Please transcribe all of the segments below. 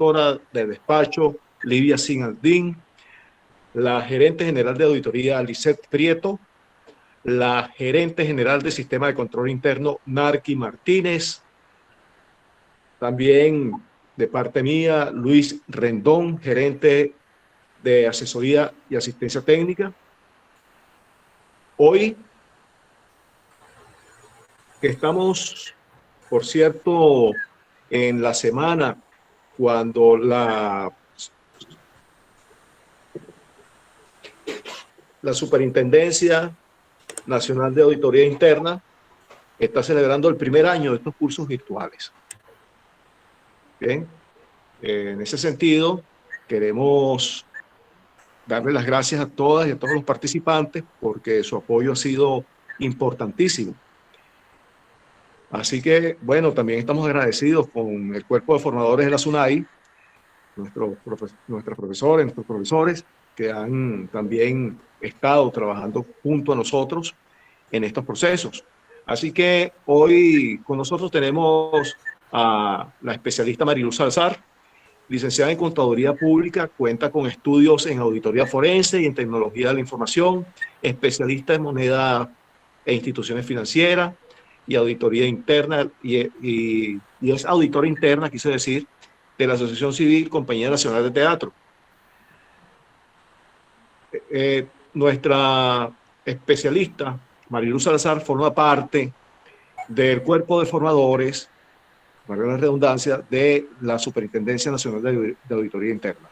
directora del despacho, Livia Sinaldín, la gerente general de auditoría, Lisette Prieto, la gerente general del sistema de control interno, Narki Martínez, también de parte mía, Luis Rendón, gerente de asesoría y asistencia técnica. Hoy, que estamos, por cierto, en la semana cuando la Superintendencia Nacional de Auditoría Interna está celebrando el primer año de estos cursos virtuales. Bien, en ese sentido, queremos darle las gracias a todas y a todos los participantes porque su apoyo ha sido importantísimo. Así que, bueno, también estamos agradecidos con el cuerpo de formadores de la SUNAI, nuestros profesores, que han también estado trabajando junto a nosotros en estos procesos. Así que hoy con nosotros tenemos a la especialista Mariluz Salazar, licenciada en Contaduría Pública, cuenta con estudios en Auditoría Forense y en Tecnología de la Información, especialista en moneda e instituciones financieras y auditoría interna, y es auditora interna, quise decir, de la Asociación Civil Compañía Nacional de Teatro. Nuestra especialista, Mariluz Salazar, forma parte del cuerpo de formadores, para la redundancia, de la Superintendencia Nacional de Auditoría Interna.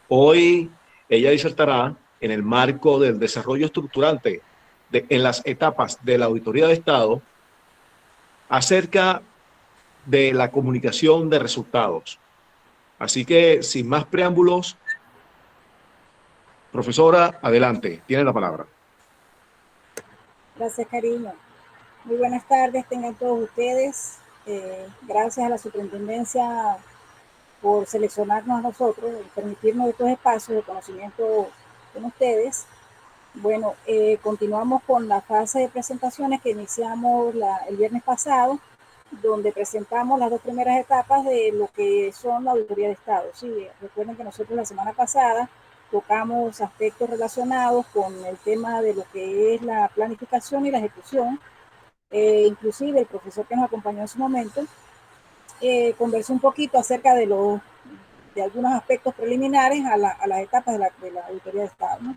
Hoy ella disertará en el marco del desarrollo estructurante en las etapas de la Auditoría de Estado acerca de la comunicación de resultados. Así que, sin más preámbulos, profesora, adelante, tiene la palabra. Gracias, cariño. Muy buenas tardes, tengan todos ustedes. Gracias a la Superintendencia por seleccionarnos a nosotros y permitirnos estos espacios de conocimiento con ustedes. Bueno, continuamos con la fase de presentaciones que iniciamos el viernes pasado, donde presentamos las dos primeras etapas de lo que son la auditoría de Estado. Sí, recuerden que nosotros la semana pasada tocamos aspectos relacionados con el tema de lo que es la planificación y la ejecución. Inclusive el profesor que nos acompañó en su momento conversó un poquito acerca de algunos aspectos preliminares a las etapas de la auditoría de Estado, ¿no?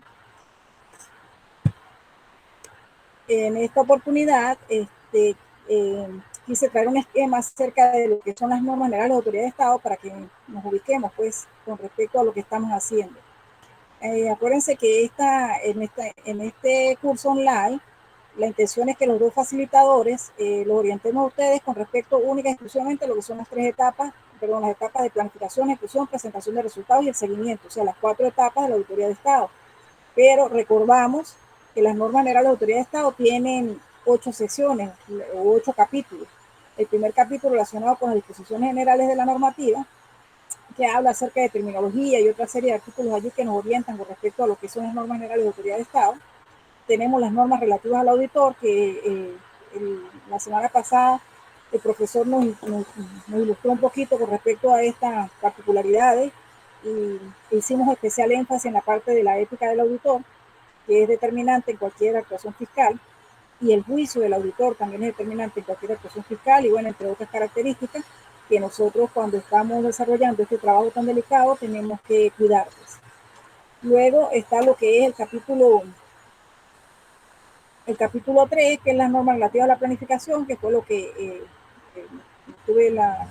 En esta oportunidad quise traer un esquema acerca de lo que son las normas generales de autoridad de Estado para que nos ubiquemos pues con respecto a lo que estamos haciendo. Acuérdense que en este curso online la intención es que los dos facilitadores los orientemos a ustedes con respecto única y exclusivamente a lo que son las las etapas de planificación, ejecución, presentación de resultados y el seguimiento, o sea, las 4 etapas de la auditoría de Estado. Pero recordamos que las normas generales de autoridad de Estado tienen 8 secciones o 8 capítulos. El primer capítulo relacionado con las disposiciones generales de la normativa, que habla acerca de terminología y otra serie de artículos allí que nos orientan con respecto a lo que son las normas generales de autoridad de Estado. Tenemos las normas relativas al auditor, que la semana pasada el profesor nos ilustró un poquito con respecto a estas particularidades y hicimos especial énfasis en la parte de la ética del auditor, que es determinante en cualquier actuación fiscal, y el juicio del auditor también es determinante en cualquier actuación fiscal, y bueno, entre otras características que nosotros cuando estamos desarrollando este trabajo tan delicado tenemos que cuidarles. Luego está lo que es el capítulo 3, que es la norma relativa a la planificación, que fue lo que tuve la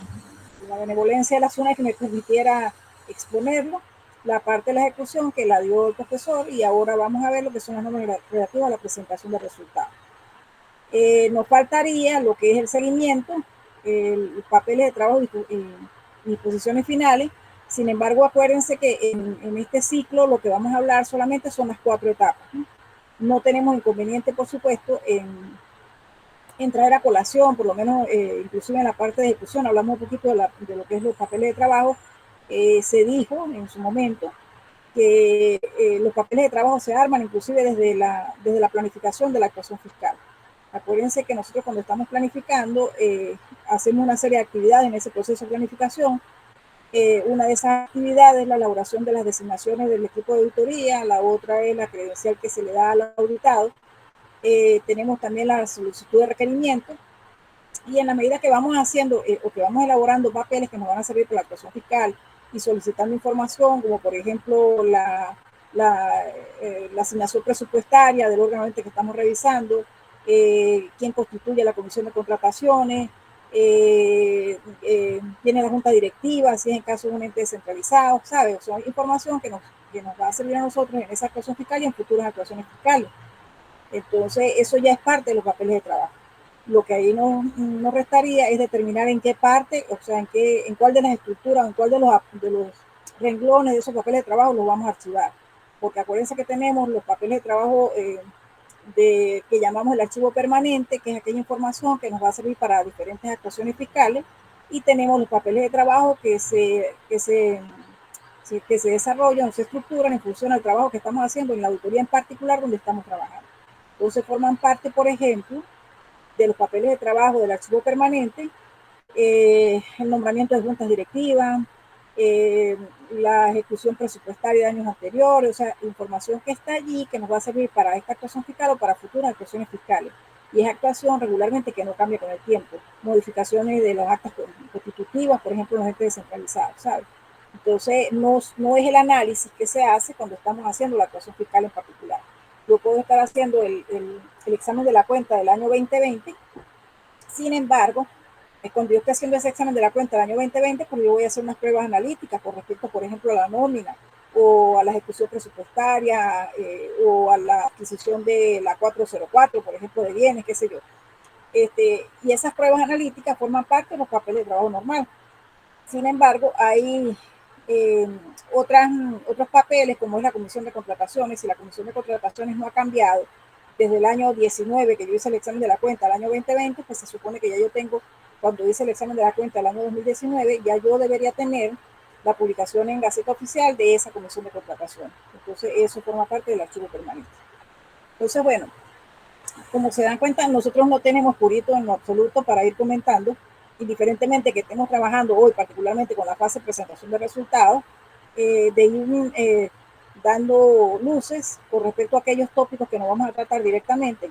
benevolencia de la SUNAI que me permitiera exponerlo. La parte de la ejecución que la dio el profesor, y ahora vamos a ver lo que son las normas relativas a la presentación de resultados. Nos faltaría lo que es el seguimiento, papeles de trabajo y posiciones finales. Sin embargo, acuérdense que en este ciclo lo que vamos a hablar solamente son las 4 etapas, ¿no? No tenemos inconveniente, por supuesto, en traer a colación, por lo menos inclusive en la parte de ejecución, hablamos un poquito de lo que es los papeles de trabajo. Se dijo en su momento que los papeles de trabajo se arman inclusive desde la planificación de la actuación fiscal. Acuérdense que nosotros cuando estamos planificando hacemos una serie de actividades en ese proceso de planificación, Una de esas actividades es la elaboración de las designaciones del equipo de auditoría, la otra es la credencial que se le da al auditado. Tenemos también la solicitud de requerimiento, y en la medida que vamos haciendo o que vamos elaborando papeles que nos van a servir para la actuación fiscal y solicitando información, como por ejemplo la asignación presupuestaria del órgano que estamos revisando, quién constituye la comisión de contrataciones, tiene la junta directiva, si es en caso de un ente descentralizado, ¿sabes? O sea, información que nos va a servir a nosotros en esa actuación fiscal y en futuras actuaciones fiscales. Entonces, eso ya es parte de los papeles de trabajo. Lo que ahí nos restaría es determinar en qué parte, o sea, en cuál de las estructuras, en cuál de los renglones de esos papeles de trabajo los vamos a archivar. Porque acuérdense que tenemos los papeles de trabajo que llamamos el archivo permanente, que es aquella información que nos va a servir para diferentes actuaciones fiscales, y tenemos los papeles de trabajo que se desarrollan o se estructuran en función al trabajo que estamos haciendo en la auditoría en particular donde estamos trabajando. Entonces forman parte, por ejemplo, de los papeles de trabajo del archivo permanente, el nombramiento de juntas directivas, la ejecución presupuestaria de años anteriores, o sea, información que está allí que nos va a servir para esta actuación fiscal o para futuras actuaciones fiscales. Y es actuación regularmente que no cambia con el tiempo. Modificaciones de las actas constitutivas, por ejemplo, en los entes descentralizados, ¿sabes? Entonces, no es el análisis que se hace cuando estamos haciendo la actuación fiscal en particular. Yo puedo estar haciendo el examen de la cuenta del año 2020, sin embargo, cuando yo esté haciendo ese examen de la cuenta del año 2020, pues yo voy a hacer unas pruebas analíticas con respecto, por ejemplo, a la nómina o a la ejecución presupuestaria o a la adquisición de la 404, por ejemplo, de bienes, qué sé yo. Y esas pruebas analíticas forman parte de los papeles de trabajo normal. Sin embargo, hay otros papeles, como es la comisión de contrataciones. Si la comisión de contrataciones no ha cambiado desde el año 19, que yo hice el examen de la cuenta, al año 2020, pues se supone que ya yo tengo, cuando hice el examen de la cuenta del año 2019, ya yo debería tener la publicación en Gaceta Oficial de esa comisión de contrataciones. Entonces, eso forma parte del archivo permanente. Entonces, bueno, como se dan cuenta, nosotros no tenemos purito en lo absoluto para ir comentando, indiferentemente que estemos trabajando hoy, particularmente con la fase de presentación de resultados, de ir dando luces con respecto a aquellos tópicos que no vamos a tratar directamente,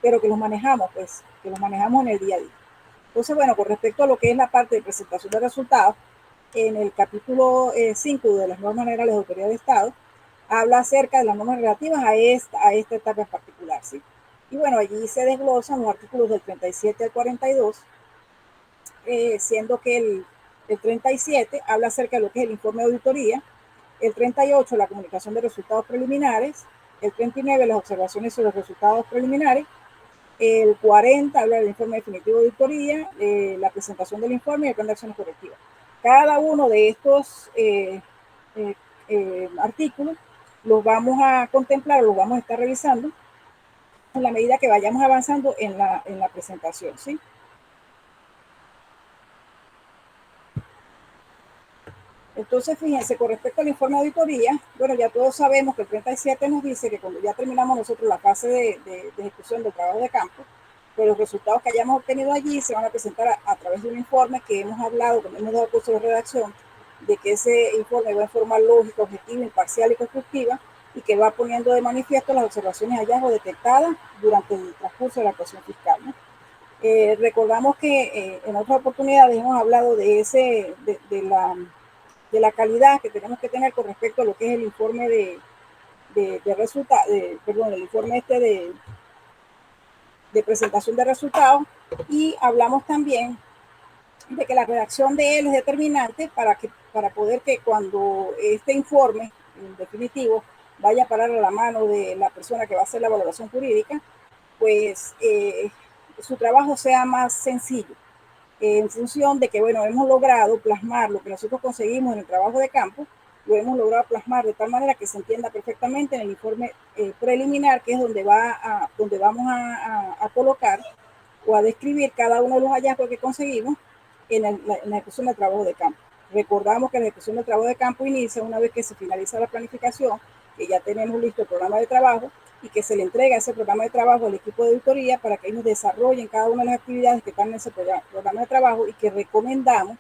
pero que los manejamos, pues, que los manejamos en el día a día. Entonces, bueno, con respecto a lo que es la parte de presentación de resultados, en el capítulo 5 de las normas generales de autoridad de Estado, habla acerca de las normas relativas a esta etapa en particular, ¿sí? Y bueno, allí se desglosan los artículos del 37 al 42, siendo que el 37 habla acerca de lo que es el informe de auditoría, el 38 la comunicación de resultados preliminares, el 39 las observaciones sobre los resultados preliminares, el 40 habla del informe definitivo de auditoría, la presentación del informe y el plan de acciones correctivas. Cada uno de estos artículos los vamos a contemplar, los vamos a estar revisando en la medida que vayamos avanzando en la presentación, ¿sí? Entonces, fíjense, con respecto al informe de auditoría, bueno, ya todos sabemos que el 37 nos dice que cuando ya terminamos nosotros la fase de ejecución del trabajo de campo, pues los resultados que hayamos obtenido allí se van a presentar a través de un informe que hemos hablado, que hemos dado curso de redacción, de que ese informe va en forma lógica, objetiva, imparcial y constructiva, y que va poniendo de manifiesto las observaciones y hallazgos detectadas durante el transcurso de la actuación fiscal, ¿no? Recordamos que en otras oportunidades hemos hablado de la calidad que tenemos que tener con respecto a lo que es el informe el informe de presentación de resultados, y hablamos también de que la redacción de él es determinante para poder que cuando este informe en definitivo vaya a parar a la mano de la persona que va a hacer la valoración jurídica, pues su trabajo sea más sencillo, en función de que, bueno, hemos logrado plasmar lo que nosotros conseguimos en el trabajo de campo, lo hemos logrado plasmar de tal manera que se entienda perfectamente en el informe preliminar, que es donde vamos a colocar o a describir cada uno de los hallazgos que conseguimos en la ejecución del trabajo de campo. Recordamos que la ejecución del trabajo de campo inicia una vez que se finaliza la planificación, que ya tenemos listo el programa de trabajo y que se le entrega ese programa de trabajo al equipo de auditoría para que ellos desarrollen cada una de las actividades que están en ese programa de trabajo, y que recomendamos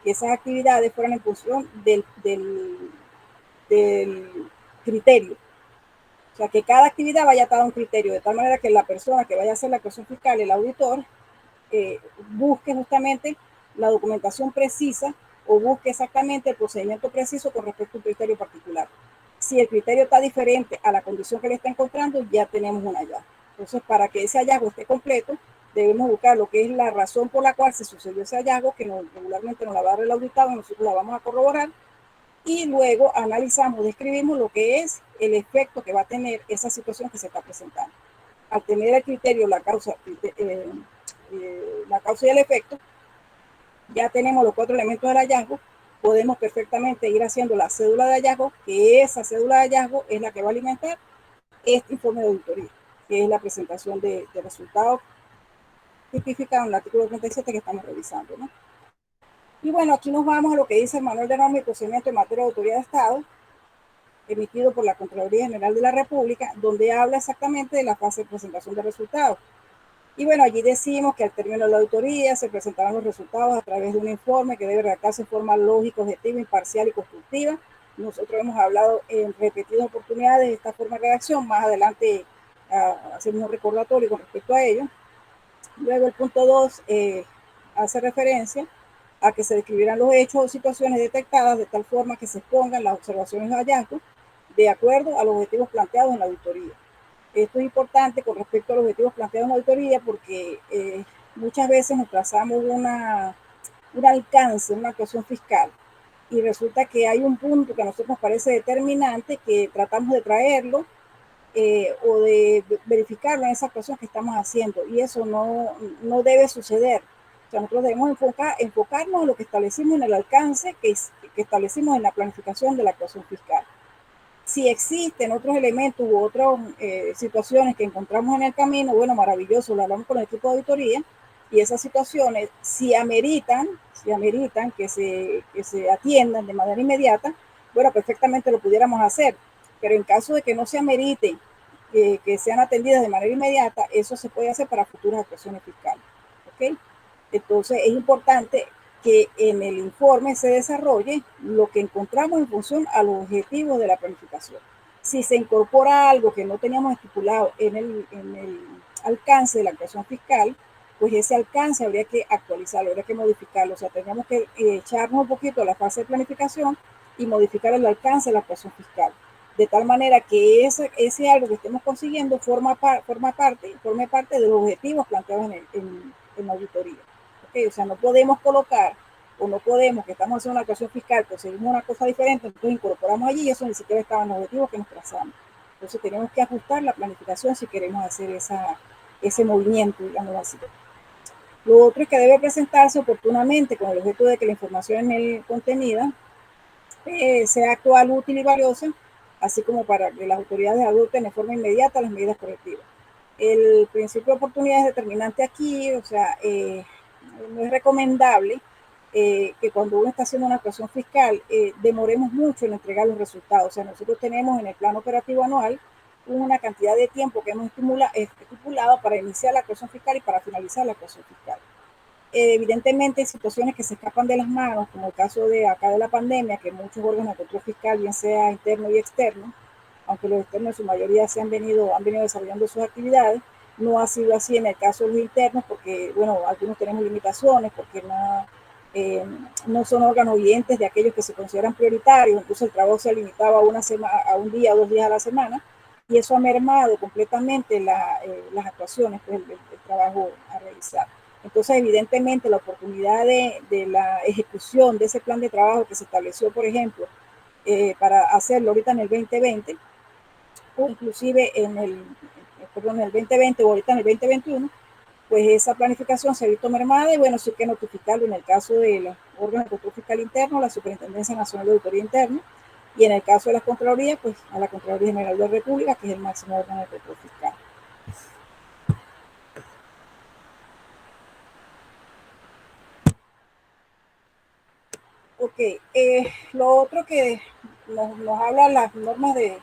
que esas actividades fueran en función del criterio. O sea, que cada actividad vaya atada a un criterio, de tal manera que la persona que vaya a hacer la actuación fiscal, el auditor, busque justamente la documentación precisa o busque exactamente el procedimiento preciso con respecto a un criterio particular. Si el criterio está diferente a la condición que le está encontrando, ya tenemos un hallazgo. Entonces, para que ese hallazgo esté completo, debemos buscar lo que es la razón por la cual se sucedió ese hallazgo, que regularmente nos la va a dar el auditado y nosotros la vamos a corroborar, y luego analizamos, describimos lo que es el efecto que va a tener esa situación que se está presentando. Al tener el criterio, la causa y el efecto, ya tenemos los 4 elementos del hallazgo, podemos perfectamente ir haciendo la cédula de hallazgo, que esa cédula de hallazgo es la que va a alimentar este informe de auditoría, que es la presentación de resultados tipificados en el artículo 37 que estamos revisando, ¿no? Y bueno, aquí nos vamos a lo que dice el Manual de Normas y Procedimientos en materia de autoridad de Estado, emitido por la Contraloría General de la República, donde habla exactamente de la fase de presentación de resultados. Y bueno, allí decimos que al término de la auditoría se presentarán los resultados a través de un informe que debe redactarse en forma lógica, objetiva, imparcial y constructiva. Nosotros hemos hablado en repetidas oportunidades de esta forma de redacción. Más adelante hacemos un recordatorio con respecto a ello. Luego el punto 2 hace referencia a que se describirán los hechos o situaciones detectadas de tal forma que se expongan las observaciones o hallazgos de acuerdo a los objetivos planteados en la auditoría. Esto es importante con respecto a los objetivos planteados en la auditoría porque muchas veces nos trazamos un alcance, una actuación fiscal, y resulta que hay un punto que a nosotros nos parece determinante que tratamos de traerlo o de verificarlo en esa actuación que estamos haciendo, y eso no debe suceder. O sea, nosotros debemos enfocarnos en lo que establecimos en el alcance que establecimos en la planificación de la actuación fiscal. Si existen otros elementos u otras situaciones que encontramos en el camino, bueno, maravilloso, lo hablamos con el equipo de auditoría, y esas situaciones, si ameritan que se atiendan de manera inmediata, bueno, perfectamente lo pudiéramos hacer, pero en caso de que no se amerite que sean atendidas de manera inmediata, eso se puede hacer para futuras actuaciones fiscales, ¿ok? Entonces es importante que en el informe se desarrolle lo que encontramos en función a los objetivos de la planificación. Si se incorpora algo que no teníamos estipulado en el alcance de la actuación fiscal, pues ese alcance habría que actualizarlo, habría que modificarlo. O sea, tenemos que echarnos un poquito a la fase de planificación y modificar el alcance de la actuación fiscal. De tal manera que ese algo que estemos consiguiendo forme parte de los objetivos planteados en la auditoría. ¿Okay? O sea, no podemos colocar o no podemos, que estamos haciendo una actuación fiscal, conseguimos una cosa diferente, entonces incorporamos allí y eso ni siquiera estaba en los objetivos que nos trazamos. Entonces tenemos que ajustar la planificación si queremos hacer ese movimiento, digamos así. Lo otro es que debe presentarse oportunamente con el objeto de que la información en él contenida sea actual, útil y valiosa, así como para que las autoridades adopten de forma inmediata las medidas correctivas. El principio de oportunidad es determinante aquí, o sea, no es recomendable que cuando uno está haciendo una actuación fiscal demoremos mucho en entregar los resultados. O sea, nosotros tenemos en el plan operativo anual una cantidad de tiempo que hemos estipulado para iniciar la actuación fiscal y para finalizar la actuación fiscal. Evidentemente, situaciones que se escapan de las manos, como el caso de acá de la pandemia, que muchos órganos de control fiscal, bien sea interno y externo, aunque los externos en su mayoría han venido desarrollando sus actividades, no ha sido así en el caso de los internos, porque, bueno, algunos tenemos limitaciones, porque no son órganos oyentes de aquellos que se consideran prioritarios, entonces el trabajo se ha limitado a un día o 2 días a la semana, y eso ha mermado completamente las actuaciones, pues, el trabajo a realizar. Entonces, evidentemente, la oportunidad de la ejecución de ese plan de trabajo que se estableció, por ejemplo, para hacerlo ahorita en el 2020, o inclusive en el 2020 o ahorita en el 2021, pues esa planificación se ha visto mermada y bueno, sí hay que notificarlo en el caso de los órganos de control fiscal interno, la Superintendencia Nacional de Auditoría Interna, y en el caso de la Contraloría, pues a la Contraloría General de la República, que es el máximo órgano de control fiscal. Ok, lo otro que nos habla las normas de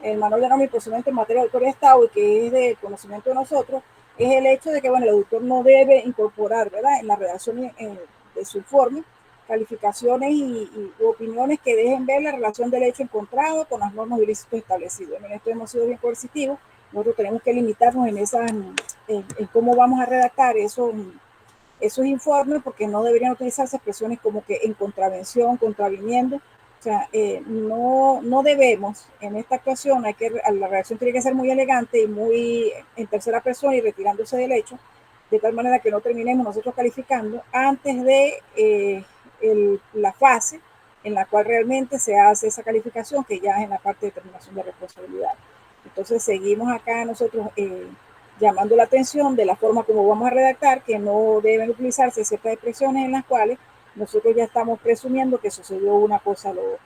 el Manual de Normas y Procedimientos en materia de autoridad de Estado y que es de conocimiento de nosotros, es el hecho de que, bueno, el auditor no debe incorporar, ¿verdad?, en la redacción de su informe, calificaciones y opiniones que dejen ver la relación del hecho encontrado con las normas ilícitas establecidas. En esto hemos sido bien coercitivos. Nosotros tenemos que limitarnos en cómo vamos a redactar esos informes, porque no deberían utilizarse expresiones como que en contravención, contraviniendo. O sea, no debemos, en esta actuación, la redacción tiene que ser muy elegante y muy en tercera persona y retirándose del hecho, de tal manera que no terminemos nosotros calificando antes de la fase en la cual realmente se hace esa calificación, que ya es en la parte de determinación de responsabilidad. Entonces seguimos acá nosotros llamando la atención de la forma como vamos a redactar, que no deben utilizarse ciertas expresiones en las cuales nosotros ya estamos presumiendo que sucedió una cosa o lo otro,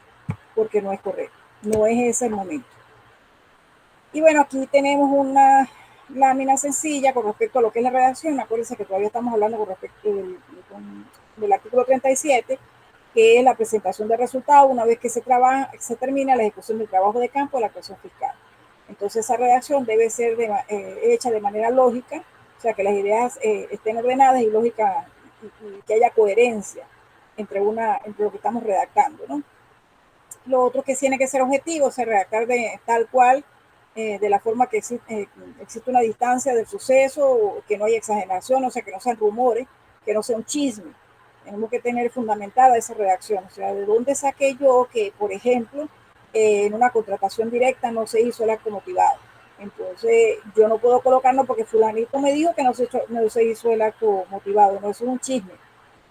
porque no es correcto, no es ese el momento. Y bueno, aquí tenemos una lámina sencilla con respecto a lo que es la redacción. Acuérdense que todavía estamos hablando con respecto del artículo 37, que es la presentación de resultados una vez que se termina la ejecución del trabajo de campo de la actuación fiscal. Entonces esa redacción debe ser hecha de manera lógica, o sea, que las ideas estén ordenadas y lógicas y que haya coherencia entre lo que estamos redactando, ¿no? Lo otro que tiene que ser objetivo, o sea, redactar de tal cual, de la forma que existe una distancia del suceso, que no haya exageración, o sea, que no sean rumores, que no sea un chisme. Tenemos que tener fundamentada esa redacción, o sea, ¿de dónde saqué yo que, por ejemplo, en una contratación directa no se hizo el acto motivado? Entonces, yo no puedo colocarlo porque fulanito me dijo que no se hizo el acto motivado. No, eso es un chisme.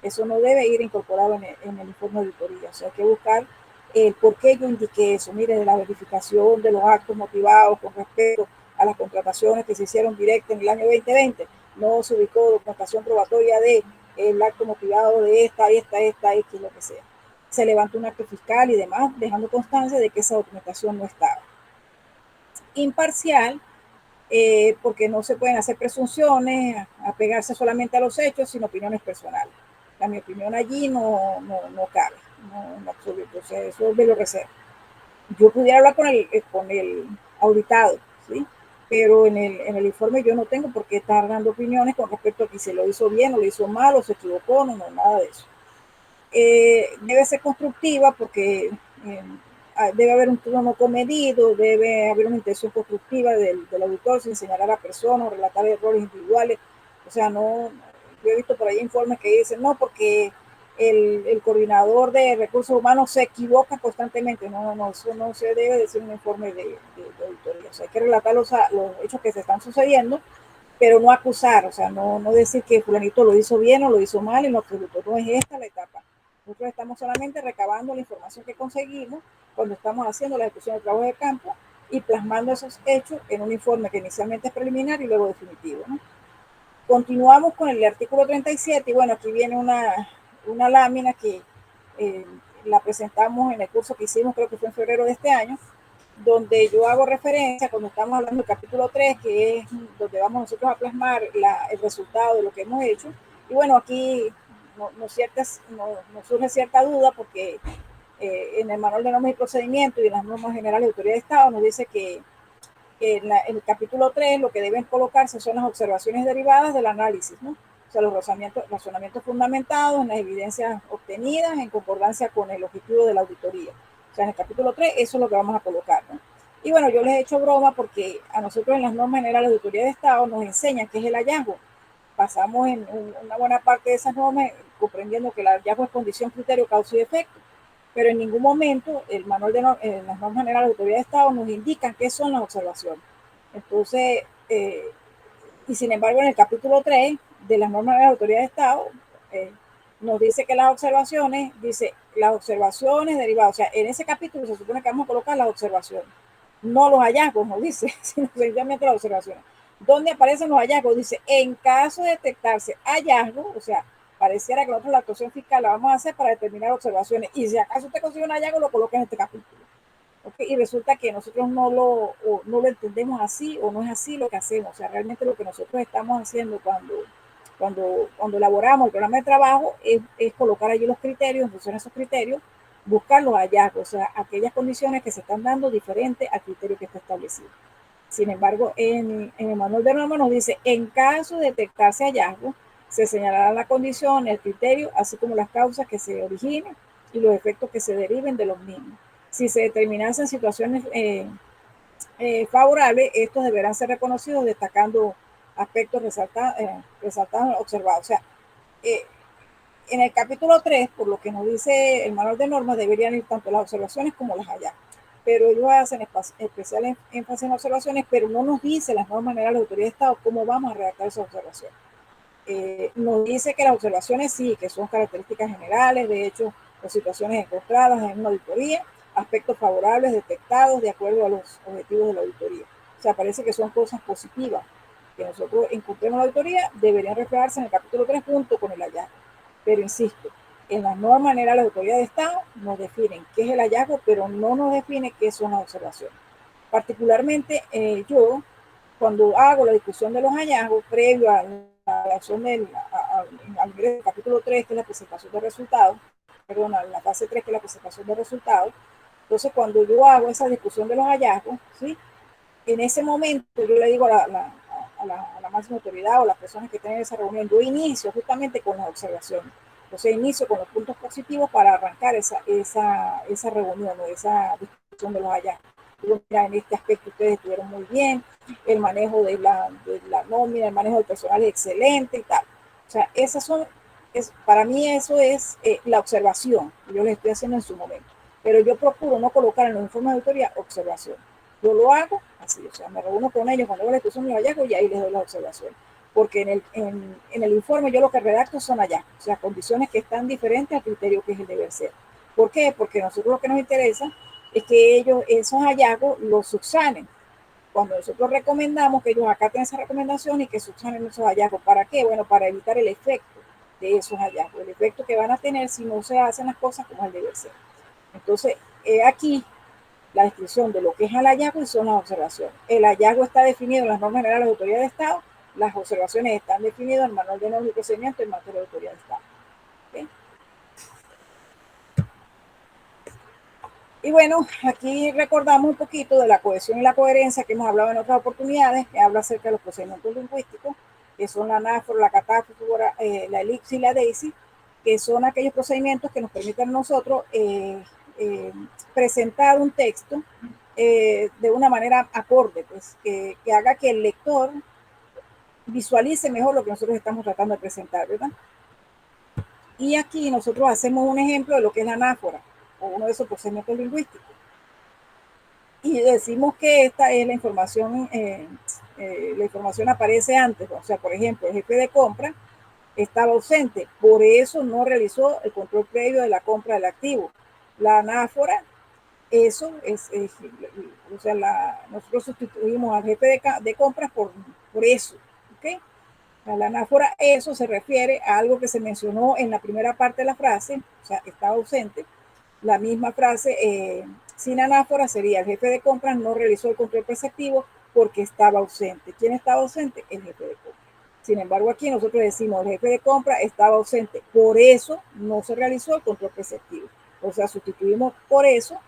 Eso no debe ir incorporado en el informe de auditoría. O sea, hay que buscar el por qué yo indiqué eso. Mire, de la verificación de los actos motivados con respecto a las contrataciones que se hicieron directas en el año 2020, no se ubicó documentación probatoria de el acto motivado de esta, X, lo que sea. Se levantó un acto fiscal y demás, dejando constancia de que esa documentación no estaba. Imparcial, porque no se pueden hacer presunciones, apegarse solamente a los hechos, sin opiniones personales. Mi opinión allí no cabe, no, en absoluto. O sea, eso me lo reservo. Yo pudiera hablar con el auditado, ¿sí? Pero en el informe yo no tengo por qué estar dando opiniones con respecto a que se lo hizo bien o lo hizo mal o se equivocó, no, nada de eso. Debe ser constructiva porque debe haber un tono comedido, debe haber una intención constructiva del auditor sin señalar a personas o relatar errores individuales. O sea, no, yo he visto por ahí informes que dicen, no, porque el coordinador de recursos humanos se equivoca constantemente. No, eso no se debe decir en un informe de auditoría. O sea, hay que relatar los hechos que se están sucediendo, pero no acusar, o sea, no decir que fulanito lo hizo bien o lo hizo mal, en lo absoluto. No es esta la etapa. Nosotros estamos solamente recabando la información que conseguimos cuando estamos haciendo la ejecución del trabajo de campo y plasmando esos hechos en un informe que inicialmente es preliminar y luego definitivo, ¿no? Continuamos con el artículo 37 y bueno, aquí viene una lámina que la presentamos en el curso que hicimos, creo que fue en febrero de este año, donde yo hago referencia cuando estamos hablando del capítulo 3, que es donde vamos nosotros a plasmar el resultado de lo que hemos hecho. Y bueno, aquí nos surge cierta duda porque en el manual de normas y procedimientos y en las normas generales de autoridad de Estado nos dice que en el capítulo 3 lo que deben colocarse son las observaciones derivadas del análisis, ¿no? O sea, los razonamientos fundamentados en las evidencias obtenidas en concordancia con el objetivo de la auditoría. O sea, en el capítulo 3 eso es lo que vamos a colocar, ¿no? Y bueno, yo les he hecho broma porque a nosotros en las normas generales de autoridad de Estado nos enseñan qué es el hallazgo. Pasamos en una buena parte de esas normas comprendiendo que el hallazgo es condición, criterio, causa y efecto, pero en ningún momento el manual de las normas generales de autoridad de Estado nos indican qué son las observaciones. Entonces, y sin embargo, en el capítulo 3 de las normas de la autoridad de Estado, nos dice que las observaciones derivadas, o sea, en ese capítulo se supone que vamos a colocar las observaciones, no los hallazgos, no dice, sino sencillamente las observaciones. ¿Dónde aparecen los hallazgos? Dice, en caso de detectarse hallazgos, o sea, pareciera que nosotros la actuación fiscal la vamos a hacer para determinar observaciones, y si acaso usted consigue un hallazgo, lo coloca en este capítulo. ¿Okay? Y resulta que nosotros no lo entendemos así o no es así lo que hacemos. O sea, realmente lo que nosotros estamos haciendo cuando elaboramos el programa de trabajo es colocar allí los criterios, en función de esos criterios, buscar los hallazgos, o sea, aquellas condiciones que se están dando diferentes al criterio que está establecido. Sin embargo, en el manual de normas nos dice, en caso de detectarse hallazgos, Se señalará la condición, el criterio, así como las causas que se originen y los efectos que se deriven de los mismos. Si se determinasen situaciones favorables, estos deberán ser reconocidos destacando aspectos resaltados, observados. O sea, eh, en el capítulo 3, por lo que nos dice el manual de normas, deberían ir tanto las observaciones como las hallazgos. Pero ellos hacen especial énfasis en observaciones, pero no nos dice las normas generales de autoridad de Estado cómo vamos a redactar esas observaciones. Nos dice que las observaciones sí, que son características generales, de hecho, las situaciones encontradas en una auditoría, aspectos favorables detectados de acuerdo a los objetivos de la auditoría. O sea, parece que son cosas positivas que nosotros encontremos en la auditoría, deberían reflejarse en el capítulo 3 junto con el hallazgo. Pero insisto, en las normas generales de autoridad de Estado nos definen qué es el hallazgo, pero no nos define qué son las observaciones. Particularmente yo, cuando hago la discusión de los hallazgos, previo a la acción del capítulo 3, que es la presentación de resultados, perdón, a la fase 3, que es la presentación de resultados, entonces cuando yo hago esa discusión de los hallazgos, ¿sí? En ese momento yo le digo a la máxima autoridad o las personas que tienen esa reunión, yo inicio justamente con las observaciones. Entonces inicio con los puntos positivos para arrancar esa reunión o esa discusión de los hallazgos. Digo, mira, en este aspecto ustedes estuvieron muy bien, el manejo de la nómina, el manejo del personal es excelente y tal. O sea, para mí eso es la observación que yo les estoy haciendo en su momento. Pero yo procuro no colocar en los informes de auditoría observación. Yo lo hago así, o sea, me reúno con ellos cuando hago la discusión de los hallazgos y ahí les doy las observaciones. Porque en el informe yo lo que redacto son hallazgos, o sea, condiciones que están diferentes al criterio que es el deber ser. ¿Por qué? Porque a nosotros lo que nos interesa es que ellos esos hallazgos los subsanen. Cuando nosotros recomendamos que ellos acaten esa recomendación y que subsanen esos hallazgos. ¿Para qué? Bueno, para evitar el efecto de esos hallazgos, el efecto que van a tener si no se hacen las cosas como el deber ser. Entonces, aquí la descripción de lo que es el hallazgo y son las observaciones. El hallazgo está definido en las normas generales de autoridad de Estado, las observaciones están definidas en el manual de normas y procedimientos en materia de autoridad de Estado. ¿Okay? Y bueno, aquí recordamos un poquito de la cohesión y la coherencia que hemos hablado en otras oportunidades, que habla acerca de los procedimientos lingüísticos, que son la NAFOR, la catáfora, la ELIPS y la DAISY, que son aquellos procedimientos que nos permiten a nosotros presentar un texto de una manera acorde, pues, que haga que el lector visualice mejor lo que nosotros estamos tratando de presentar, ¿verdad? Y aquí nosotros hacemos un ejemplo de lo que es la anáfora, o uno de esos procedimientos lingüísticos. Y decimos que esta es la información aparece antes, o sea, por ejemplo, el jefe de compra estaba ausente, por eso no realizó el control previo de la compra del activo. La anáfora, eso o sea, nosotros sustituimos al jefe de compras por eso, ¿ok? La anáfora, eso se refiere a algo que se mencionó en la primera parte de la frase, o sea, estaba ausente. La misma frase sin anáfora sería: el jefe de compras no realizó el control preceptivo porque estaba ausente. ¿Quién estaba ausente? El jefe de compras. Sin embargo, aquí nosotros decimos: el jefe de compra estaba ausente, por eso no se realizó el control preceptivo. O sea, sustituimos por eso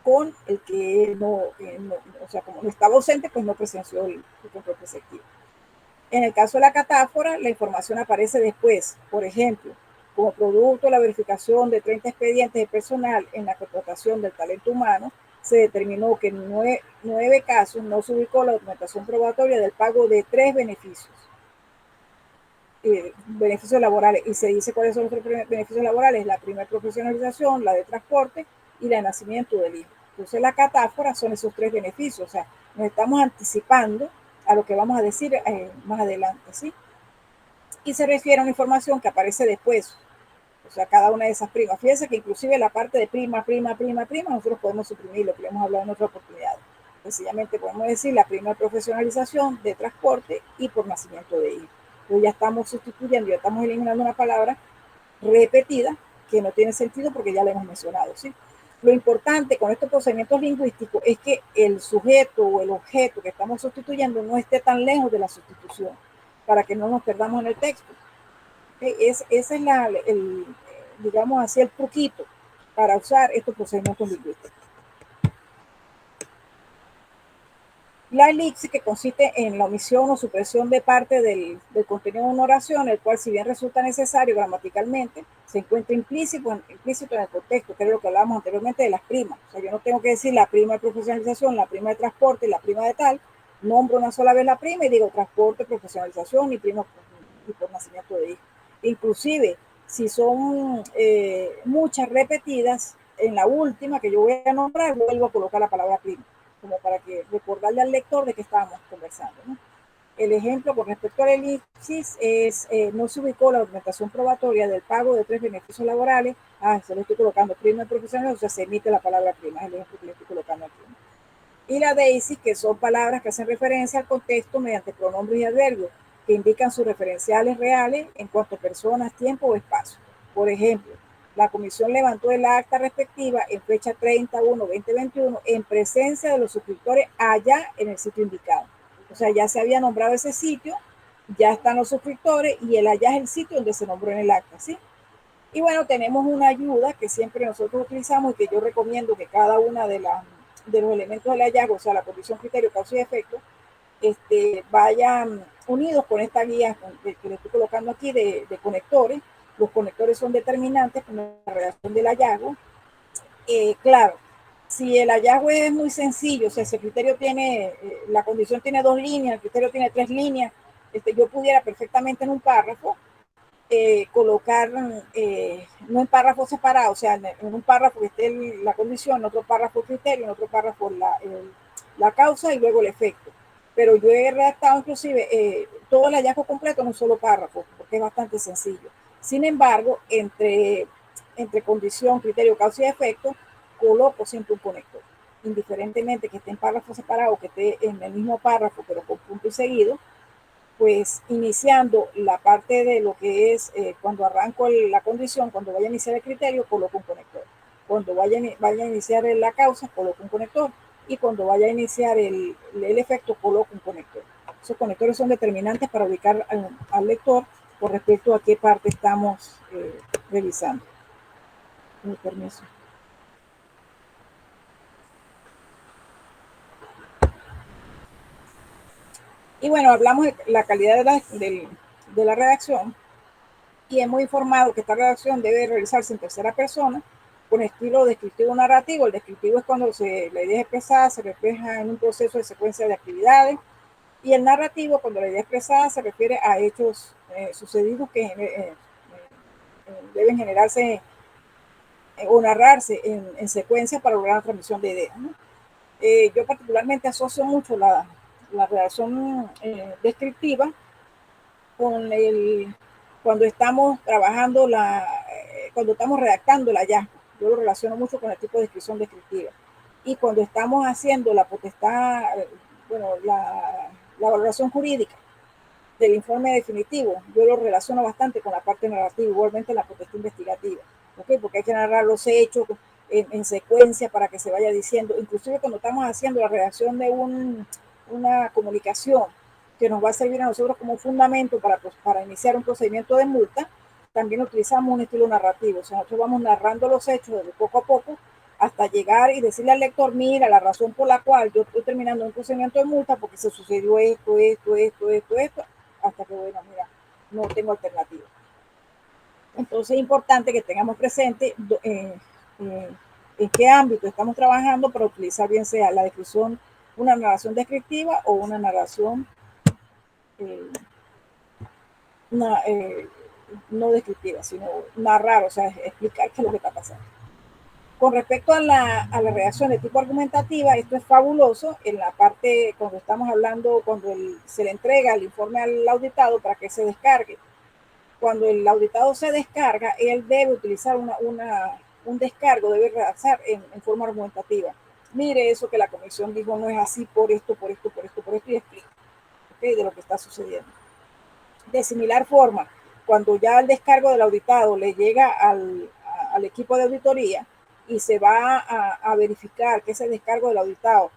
con el que o sea, como no estaba ausente, pues no presenció el control preceptivo. En el caso de la catáfora, la información aparece después. Por ejemplo, como producto de la verificación de 30 expedientes de personal en la contratación del talento humano, se determinó que en 9 casos no se ubicó la documentación probatoria del pago de 3 beneficios laborales. Y se dice cuáles son los 3 beneficios laborales: la primera profesionalización, la de transporte y la de nacimiento del hijo. Entonces, la catáfora son esos 3 beneficios. O sea, nos estamos anticipando a lo que vamos a decir más adelante, ¿sí? Y se refiere a una información que aparece después, o sea, cada una de esas primas. Fíjense que inclusive la parte de prima, nosotros podemos suprimir, lo que hemos hablado en otra oportunidad. Sencillamente podemos decir la prima de profesionalización, de transporte y por nacimiento de hijo. Entonces ya estamos sustituyendo, ya estamos eliminando una palabra repetida que no tiene sentido porque ya la hemos mencionado, ¿sí? Lo importante con estos procedimientos lingüísticos es que el sujeto o el objeto que estamos sustituyendo no esté tan lejos de la sustitución, para que no nos perdamos en el texto. Ese es digamos así, el truquito para usar estos procedimientos lingüísticos. La elipsis, que consiste en la omisión o supresión de parte del contenido de una oración, el cual, si bien resulta necesario gramaticalmente, se encuentra implícito en el contexto, que es lo que hablábamos anteriormente de las primas. O sea, yo no tengo que decir la prima de profesionalización, la prima de transporte, la prima de tal. Nombro una sola vez la prima y digo transporte, profesionalización y prima y por nacimiento de hijo. Inclusive, si son muchas repetidas, en la última que yo voy a nombrar, vuelvo a colocar la palabra prima, como para que recordarle al lector de qué estábamos conversando, ¿no? El ejemplo con respecto a la elipsis es, no se ubicó la documentación probatoria del pago de 3 beneficios laborales. Se lo estoy colocando prima de profesional, o sea, se emite la palabra prima, es el ejemplo que le estoy colocando aquí. Y la deisis, que son palabras que hacen referencia al contexto mediante pronombres y adverbios, que indican sus referenciales reales en cuanto a personas, tiempo o espacio. Por ejemplo, la comisión levantó el acta respectiva en fecha 31/2021 en presencia de los suscriptores allá en el sitio indicado. O sea, ya se había nombrado ese sitio, ya están los suscriptores y el allá es el sitio donde se nombró en el acta, ¿sí? Y bueno, tenemos una ayuda que siempre nosotros utilizamos y que yo recomiendo que cada una de los elementos del hallazgo, o sea, la condición, criterio, causa y efecto, vayan unidos con esta guía que le estoy colocando aquí de conectores. Los conectores son determinantes con la redacción del hallazgo. Claro, si el hallazgo es muy sencillo, o sea, si el criterio tiene, la condición tiene 2 líneas, el criterio tiene 3 líneas, yo pudiera perfectamente en un párrafo colocar, no en párrafos separados, o sea, en un párrafo que esté la condición, en otro párrafo el criterio, en otro párrafo la causa y luego el efecto. Pero yo he redactado inclusive todo el hallazgo completo en un solo párrafo, porque es bastante sencillo. Sin embargo, entre condición, criterio, causa y efecto, coloco siempre un conector. Indiferentemente que esté en párrafos separados o que esté en el mismo párrafo, pero con punto y seguido, pues iniciando la parte de lo que es cuando arranco la condición, cuando vaya a iniciar el criterio, coloco un conector. Cuando vaya a iniciar la causa, coloco un conector. Y cuando vaya a iniciar el efecto, coloco un conector. Esos conectores son determinantes para ubicar al lector con respecto a qué parte estamos revisando. Con mi permiso. Y bueno, hablamos de la calidad de la redacción. Y hemos informado que esta redacción debe realizarse en tercera persona con estilo descriptivo narrativo. El descriptivo es cuando la idea es expresada, se refleja en un proceso de secuencia de actividades, y el narrativo, cuando la idea expresada se refiere a hechos sucedidos que deben generarse o narrarse en secuencia para lograr la transmisión de ideas, ¿no? Yo particularmente asocio mucho la redacción descriptiva con cuando estamos trabajando cuando estamos redactando el hallazgo. Yo lo relaciono mucho con el tipo de descripción descriptiva. Y cuando estamos haciendo la potestad, bueno, la valoración jurídica del informe definitivo, yo lo relaciono bastante con la parte narrativa, igualmente la potestad investigativa, ¿okay? Porque hay que narrar los hechos en secuencia para que se vaya diciendo, inclusive cuando estamos haciendo la redacción de una comunicación que nos va a servir a nosotros como fundamento para iniciar un procedimiento de multa, también utilizamos un estilo narrativo, o sea, nosotros vamos narrando los hechos de poco a poco hasta llegar y decirle al lector, mira, la razón por la cual yo estoy terminando un procedimiento de multa porque se sucedió esto, hasta que, bueno, mira, no tengo alternativa. Entonces es importante que tengamos presente en qué ámbito estamos trabajando para utilizar bien sea la descripción, una narración descriptiva o una narración no descriptiva, sino narrar, o sea, explicar qué es lo que está pasando. Con respecto a la redacción de tipo argumentativa, esto es fabuloso en la parte cuando estamos hablando, cuando se le entrega el informe al auditado para que se descargue. Cuando el auditado se descarga, él debe utilizar un descargo, debe redactar en forma argumentativa. Mire, eso que la comisión dijo no es así por esto, y explica, ¿okay?, de lo que está sucediendo. De similar forma, cuando ya el descargo del auditado le llega al equipo de auditoría y se va a verificar que ese descargo del auditado,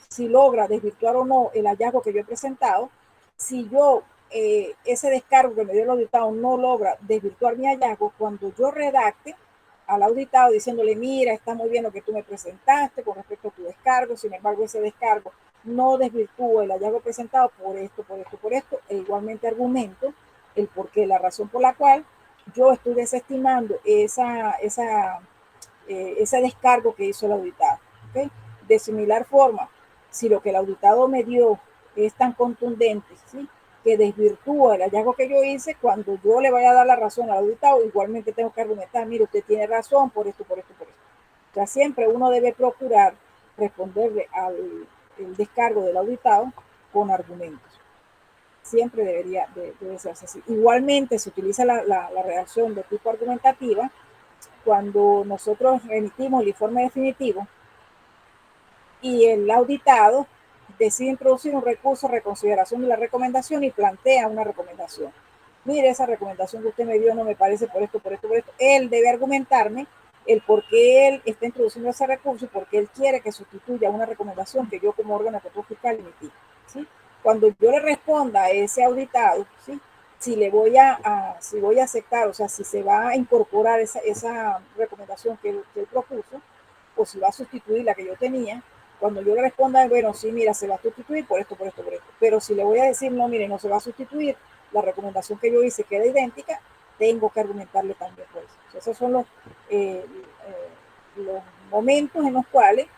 si logra desvirtuar o no el hallazgo que yo he presentado, si yo, ese descargo que me dio el auditado no logra desvirtuar mi hallazgo, cuando yo redacte, al auditado diciéndole, mira, está muy bien lo que tú me presentaste con respecto a tu descargo, sin embargo, ese descargo no desvirtúa el hallazgo presentado por esto, por esto, por esto, e igualmente argumento el porqué, la razón por la cual yo estoy desestimando ese descargo que hizo el auditado. ¿Okay? De similar forma, si lo que el auditado me dio es tan contundente, ¿sí?, que desvirtúa el hallazgo que yo hice, cuando yo le vaya a dar la razón al auditado, igualmente tengo que argumentar, mire, usted tiene razón por esto, por esto, por esto. O sea, siempre uno debe procurar responderle al el descargo del auditado con argumentos. Siempre debe ser así. Igualmente se utiliza la redacción de tipo argumentativa cuando nosotros remitimos el informe definitivo y el auditado decide introducir un recurso de reconsideración de la recomendación y plantea una recomendación. Mire, esa recomendación que usted me dio no me parece por esto, por esto, por esto. Él debe argumentarme el por qué él está introduciendo ese recurso y por qué él quiere que sustituya una recomendación que yo como órgano de control fiscal emití. ¿Sí? Cuando yo le responda a ese auditado, ¿sí?, si voy a aceptar, o sea, si se va a incorporar esa recomendación que él propuso, o si va a sustituir la que yo tenía, cuando yo le responda, bueno, sí, mira, se va a sustituir por esto, por esto, por esto. Pero si le voy a decir, no, mire, no se va a sustituir, la recomendación que yo hice queda idéntica, tengo que argumentarle también por eso. O sea, esos son los momentos en los cuales,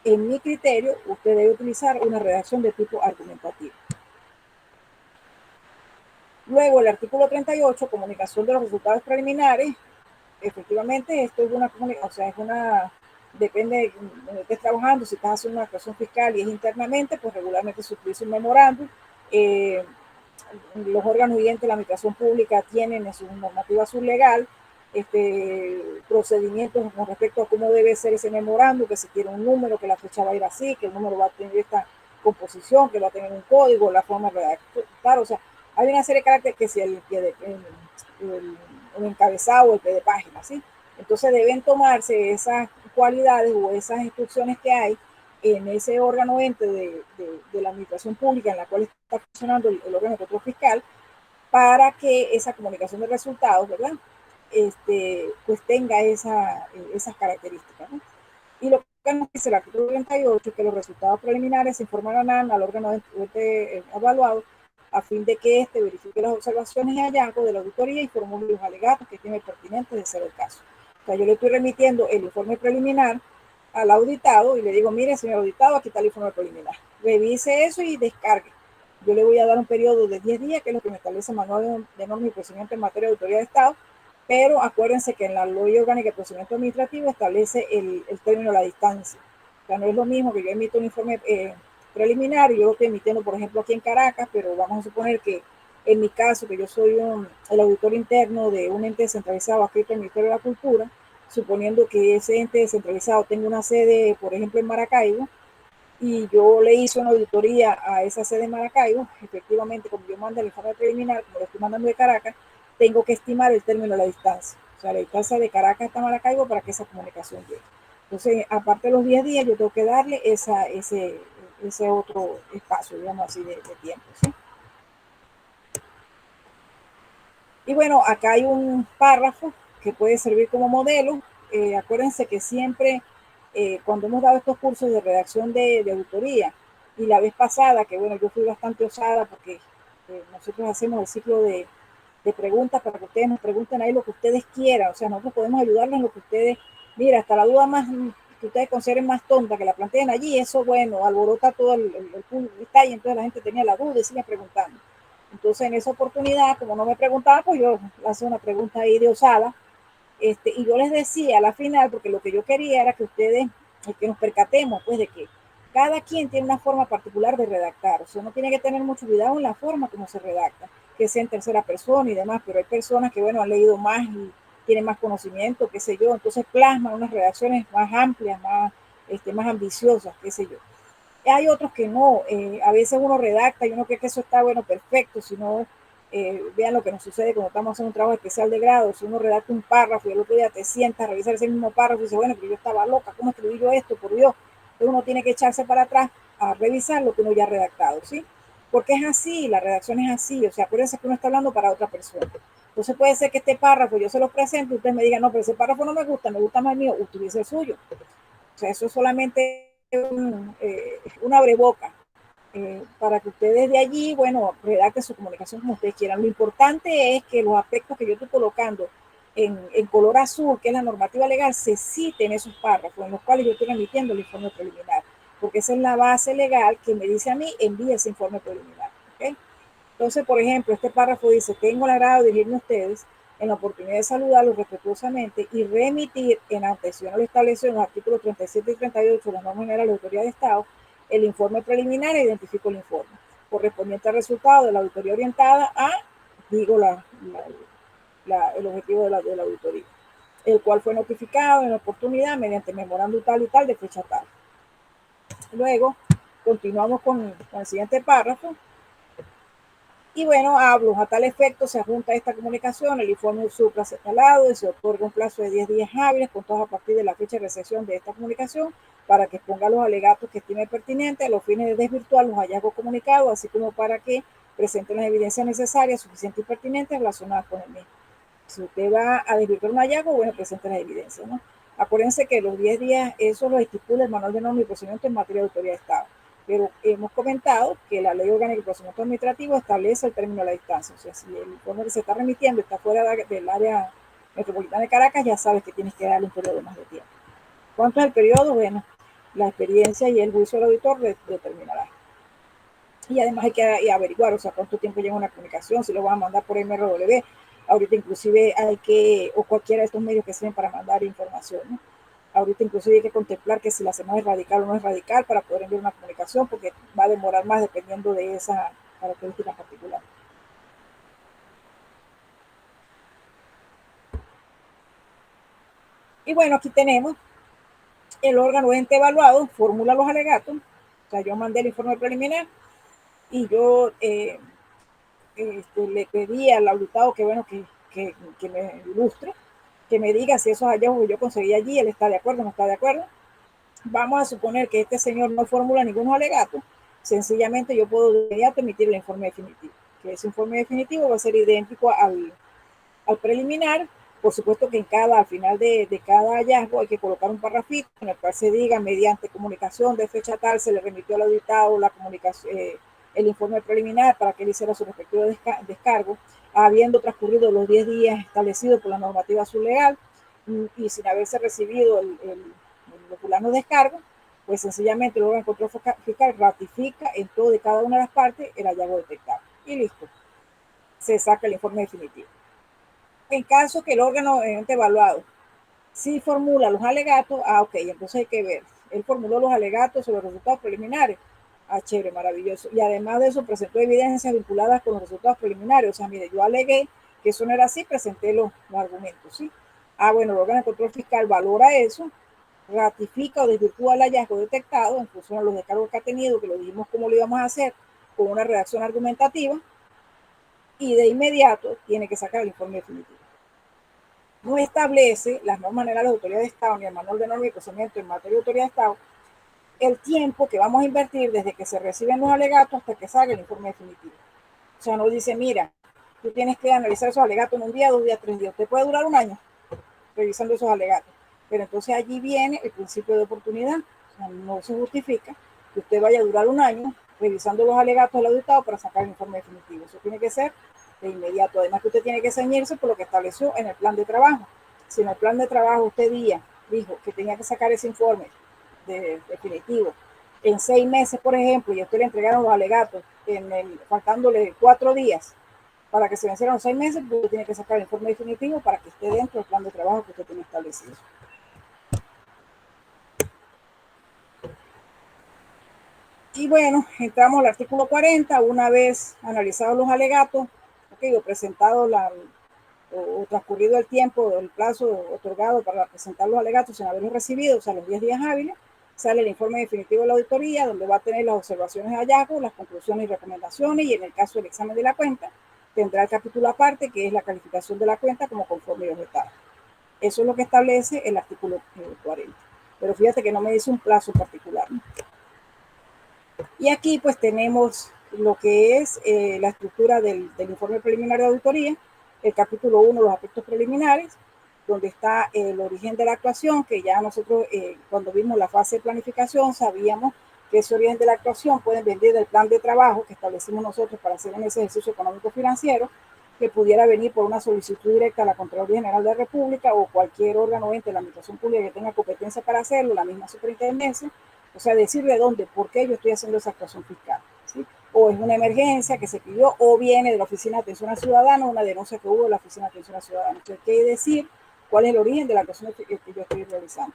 en mi criterio, usted debe utilizar una redacción de tipo argumentativo. Luego, el artículo 38, comunicación de los resultados preliminares. Efectivamente, esto es una comunicación, o sea, depende de donde estés trabajando. Si estás haciendo una actuación fiscal y es internamente, pues regularmente se utiliza un memorándum. Los órganos vigentes de la administración pública tienen en su normativa sublegal procedimientos con respecto a cómo debe ser ese memorándum, que si tiene un número, que la fecha va a ir así, que el número va a tener esta composición, que va a tener un código, la forma de redactar. O sea, hay una serie de caracteres que si el encabezado o el pie de página, ¿sí? Entonces deben tomarse esas cualidades o esas instrucciones que hay en ese órgano ente de la administración pública en la cual está funcionando el órgano de control fiscal, para que esa comunicación de resultados, ¿verdad?, pues tenga esas características, ¿no? Y lo que nos dice el artículo 38 es que los resultados preliminares se informarán al órgano ente evaluado a fin de que éste verifique las observaciones y hallazgos de la auditoría y formule los alegatos que tiene pertinentes de ser el caso. O sea, yo le estoy remitiendo el informe preliminar al auditado y le digo, mire, señor auditado, aquí está el informe preliminar. Revise eso y descargue. Yo le voy a dar un periodo de 10 días, que es lo que me establece el manual de normas y procedimientos en materia de auditoría de Estado, pero acuérdense que en la ley orgánica de procedimiento administrativo establece el término de la distancia. O sea, no es lo mismo que yo emito un informe preliminar y yo lo estoy emitiendo, por ejemplo, aquí en Caracas, pero vamos a suponer que en mi caso, que yo soy el auditor interno de un ente descentralizado adscrito al Ministerio de la Cultura, suponiendo que ese ente descentralizado tenga una sede, por ejemplo, en Maracaibo, y yo le hice una auditoría a esa sede en Maracaibo, efectivamente, como yo mando el informe preliminar, como lo estoy mandando de Caracas, tengo que estimar el término de la distancia, o sea, la distancia de Caracas hasta Maracaibo para que esa comunicación llegue. Entonces, aparte de los 10 días, yo tengo que darle ese otro espacio, digamos así, de tiempo, ¿sí? Y bueno, acá hay un párrafo que puede servir como modelo. Acuérdense que siempre, cuando hemos dado estos cursos de redacción de auditoría, y la vez pasada, que bueno, yo fui bastante osada porque nosotros hacemos el ciclo de preguntas para que ustedes nos pregunten ahí lo que ustedes quieran. O sea, nosotros podemos ayudarles en lo que ustedes, mira, hasta la duda más que ustedes consideren más tonta, que la planteen allí, eso, bueno, alborota todo el público, y entonces la gente tenía la duda y sigue preguntando. Entonces, en esa oportunidad, como no me preguntaba, pues yo hacía una pregunta ahí de osada, y yo les decía a la final, porque lo que yo quería era que ustedes, que nos percatemos, pues, de que cada quien tiene una forma particular de redactar. O sea, uno tiene que tener mucho cuidado en la forma como se redacta, que sea en tercera persona y demás, pero hay personas que, bueno, han leído más y tienen más conocimiento, qué sé yo, entonces plasman unas redacciones más amplias, más ambiciosas, qué sé yo. Hay otros que no, a veces uno redacta y uno cree que eso está, bueno, perfecto, si no, vean lo que nos sucede cuando estamos haciendo un trabajo especial de grado. Si uno redacta un párrafo y el otro día te sientas a revisar ese mismo párrafo y dices, bueno, pero yo estaba loca, ¿cómo escribí yo esto? Por Dios. Entonces uno tiene que echarse para atrás a revisar lo que uno ya ha redactado, ¿sí? Porque es así, la redacción es así, o sea, acuérdense que uno está hablando para otra persona. Entonces puede ser que este párrafo yo se lo presente y usted me diga, no, pero ese párrafo no me gusta más el mío, utilice el suyo. O sea, eso es solamente una abreboca para que ustedes de allí, bueno, redacten su comunicación como ustedes quieran. Lo importante es que los aspectos que yo estoy colocando en color azul, que es la normativa legal, se citen esos párrafos en los cuales yo estoy emitiendo el informe preliminar, porque esa es la base legal que me dice a mí, envíe ese informe preliminar. ¿Okay? Entonces, por ejemplo, este párrafo dice, tengo el agrado de dirigirme a ustedes en la oportunidad de saludarlos respetuosamente y remitir en atención a lo establecido en los artículos 37 y 38 de la norma general de la Autoridad de Estado el informe preliminar e identifico el informe correspondiente al resultado de la auditoría orientada a, digo, el objetivo de la auditoría, el cual fue notificado en la oportunidad mediante memorando tal y tal de fecha tal. Luego, continuamos con el siguiente párrafo. Y bueno, hablo, a tal efecto se adjunta esta comunicación, el informe supra señalado y se otorga un plazo de 10 días hábiles contados a partir de la fecha de recepción de esta comunicación para que exponga los alegatos que estime pertinentes a los fines de desvirtuar los hallazgos comunicados, así como para que presenten las evidencias necesarias, suficientes y pertinentes relacionadas con el mismo. Si usted va a desvirtuar un hallazgo, bueno, presente las evidencias, ¿no? Acuérdense que los 10 días, eso lo estipula el Manual de Normas y Procedimientos en materia de autoridad de Estado. Pero hemos comentado que la Ley Orgánica de Procedimiento Administrativo establece el término de la distancia. O sea, si el informe que se está remitiendo está fuera del área metropolitana de Caracas, ya sabes que tienes que darle un periodo más de tiempo. ¿Cuánto es el periodo? Bueno, la experiencia y el juicio del auditor determinará. Y además hay que averiguar, o sea, cuánto tiempo lleva una comunicación, si lo van a mandar por MRW. Ahorita inclusive hay que, o cualquiera de estos medios que sirven para mandar información, ¿no? Ahorita inclusive hay que contemplar que si la semana es radical o no es radical para poder enviar una comunicación, porque va a demorar más dependiendo de esa característica particular. Y bueno, aquí tenemos el órgano ente evaluado, formula los alegatos. O sea, yo mandé el informe preliminar y yo le pedí al auditado que, bueno, que me ilustre, que me diga si esos hallazgos que yo conseguí allí, él está de acuerdo o no está de acuerdo. Vamos a suponer que este señor no formula ningún alegato, sencillamente yo puedo de inmediato emitir el informe definitivo, que ese informe definitivo va a ser idéntico al preliminar. Por supuesto que al final de cada hallazgo hay que colocar un parrafito en el cual se diga mediante comunicación de fecha tal se le remitió al auditado la comunicación, el informe preliminar para que él hiciera su respectivo descargo, habiendo transcurrido los 10 días establecidos por la normativa sublegal y sin haberse recibido el fulano descargo, pues sencillamente el órgano de control fiscal ratifica en todo y cada una de las partes el hallazgo detectado. Y listo, se saca el informe definitivo. En caso que el órgano evaluado sí formula los alegatos, ok, entonces hay que ver, él formuló los alegatos sobre los resultados preliminares, chévere, maravilloso, y además de eso presentó evidencias vinculadas con los resultados preliminares, o sea, mire, yo alegué que eso no era así, presenté los argumentos, ¿sí? Bueno, el órgano de control fiscal valora eso, ratifica o desvirtúa el hallazgo detectado en función a los descargos que ha tenido, que lo dijimos cómo lo íbamos a hacer, con una redacción argumentativa, y de inmediato tiene que sacar el informe definitivo. No establece las normas generales de autoridad de Estado ni el manual de normas y procedimiento en materia de autoridad de Estado el tiempo que vamos a invertir desde que se reciben los alegatos hasta que salga el informe definitivo. O sea, nos dice, mira, tú tienes que analizar esos alegatos en un día, 2 días, 3 días. Usted puede durar un año revisando esos alegatos. Pero entonces allí viene el principio de oportunidad. O sea, no se justifica que usted vaya a durar un año revisando los alegatos del auditado para sacar el informe definitivo. Eso tiene que ser de inmediato. Además que usted tiene que ceñirse por lo que estableció en el plan de trabajo. Si en el plan de trabajo usted dijo que tenía que sacar ese informe definitivo en 6 meses, por ejemplo, y a usted le entregaron los alegatos faltándole 4 días para que se vencieran 6 meses, pues usted tiene que sacar el informe definitivo para que esté dentro del plan de trabajo que usted tiene establecido. Y bueno, entramos al artículo 40, una vez analizados los alegatos, o presentado o transcurrido el tiempo, el plazo otorgado para presentar los alegatos sin haberlos recibido, o sea, los 10 días hábiles, sale el informe definitivo de la auditoría, donde va a tener las observaciones de hallazgos, las conclusiones y recomendaciones, y en el caso del examen de la cuenta, tendrá el capítulo aparte, que es la calificación de la cuenta como conforme y objetado. Eso es lo que establece el artículo 40. Pero fíjate que no me dice un plazo particular, ¿no? Y aquí pues tenemos lo que es la estructura del informe preliminar de auditoría. el capítulo 1, los aspectos preliminares, donde está el origen de la actuación, que ya nosotros cuando vimos la fase de planificación sabíamos que ese origen de la actuación puede venir del plan de trabajo que establecimos nosotros para hacer en ese ejercicio económico financiero, que pudiera venir por una solicitud directa a la Contraloría General de la República o cualquier órgano ente de la administración pública que tenga competencia para hacerlo, la misma superintendencia, o sea, decir de dónde, por qué yo estoy haciendo esa actuación fiscal, ¿sí? O es una emergencia que se pidió, o viene de la Oficina de Atención al Ciudadano, una denuncia que hubo de la Oficina de Atención al Ciudadano. Entonces, ¿qué decir? ¿Cuál es el origen de la actuación que yo estoy realizando?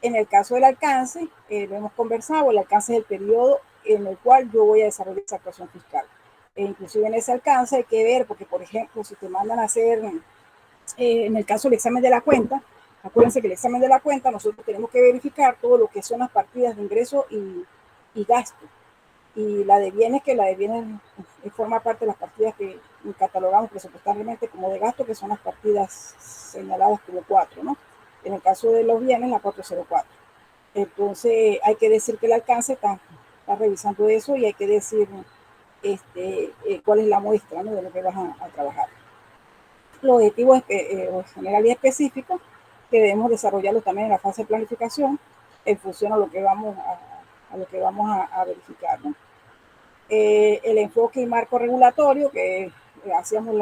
En el caso del alcance, lo hemos conversado, el alcance es el periodo en el cual yo voy a desarrollar esa actuación fiscal. Inclusive en ese alcance hay que ver, porque por ejemplo, si te mandan a hacer, en el caso del examen de la cuenta, acuérdense que el examen de la cuenta nosotros tenemos que verificar todo lo que son las partidas de ingreso y gasto. Y la de bienes, que la de bienes forma parte de las partidas que catalogamos presupuestariamente como de gasto, que son las partidas señaladas como 4, ¿no? En el caso de los bienes, la 404. Entonces hay que decir que el alcance está revisando eso y hay que decir cuál es la muestra, ¿no?, de lo que vas a trabajar. Los objetivos general y específicos que debemos desarrollarlos también en la fase de planificación en función a lo que vamos a verificar, ¿no? El enfoque y marco regulatorio, que hacíamos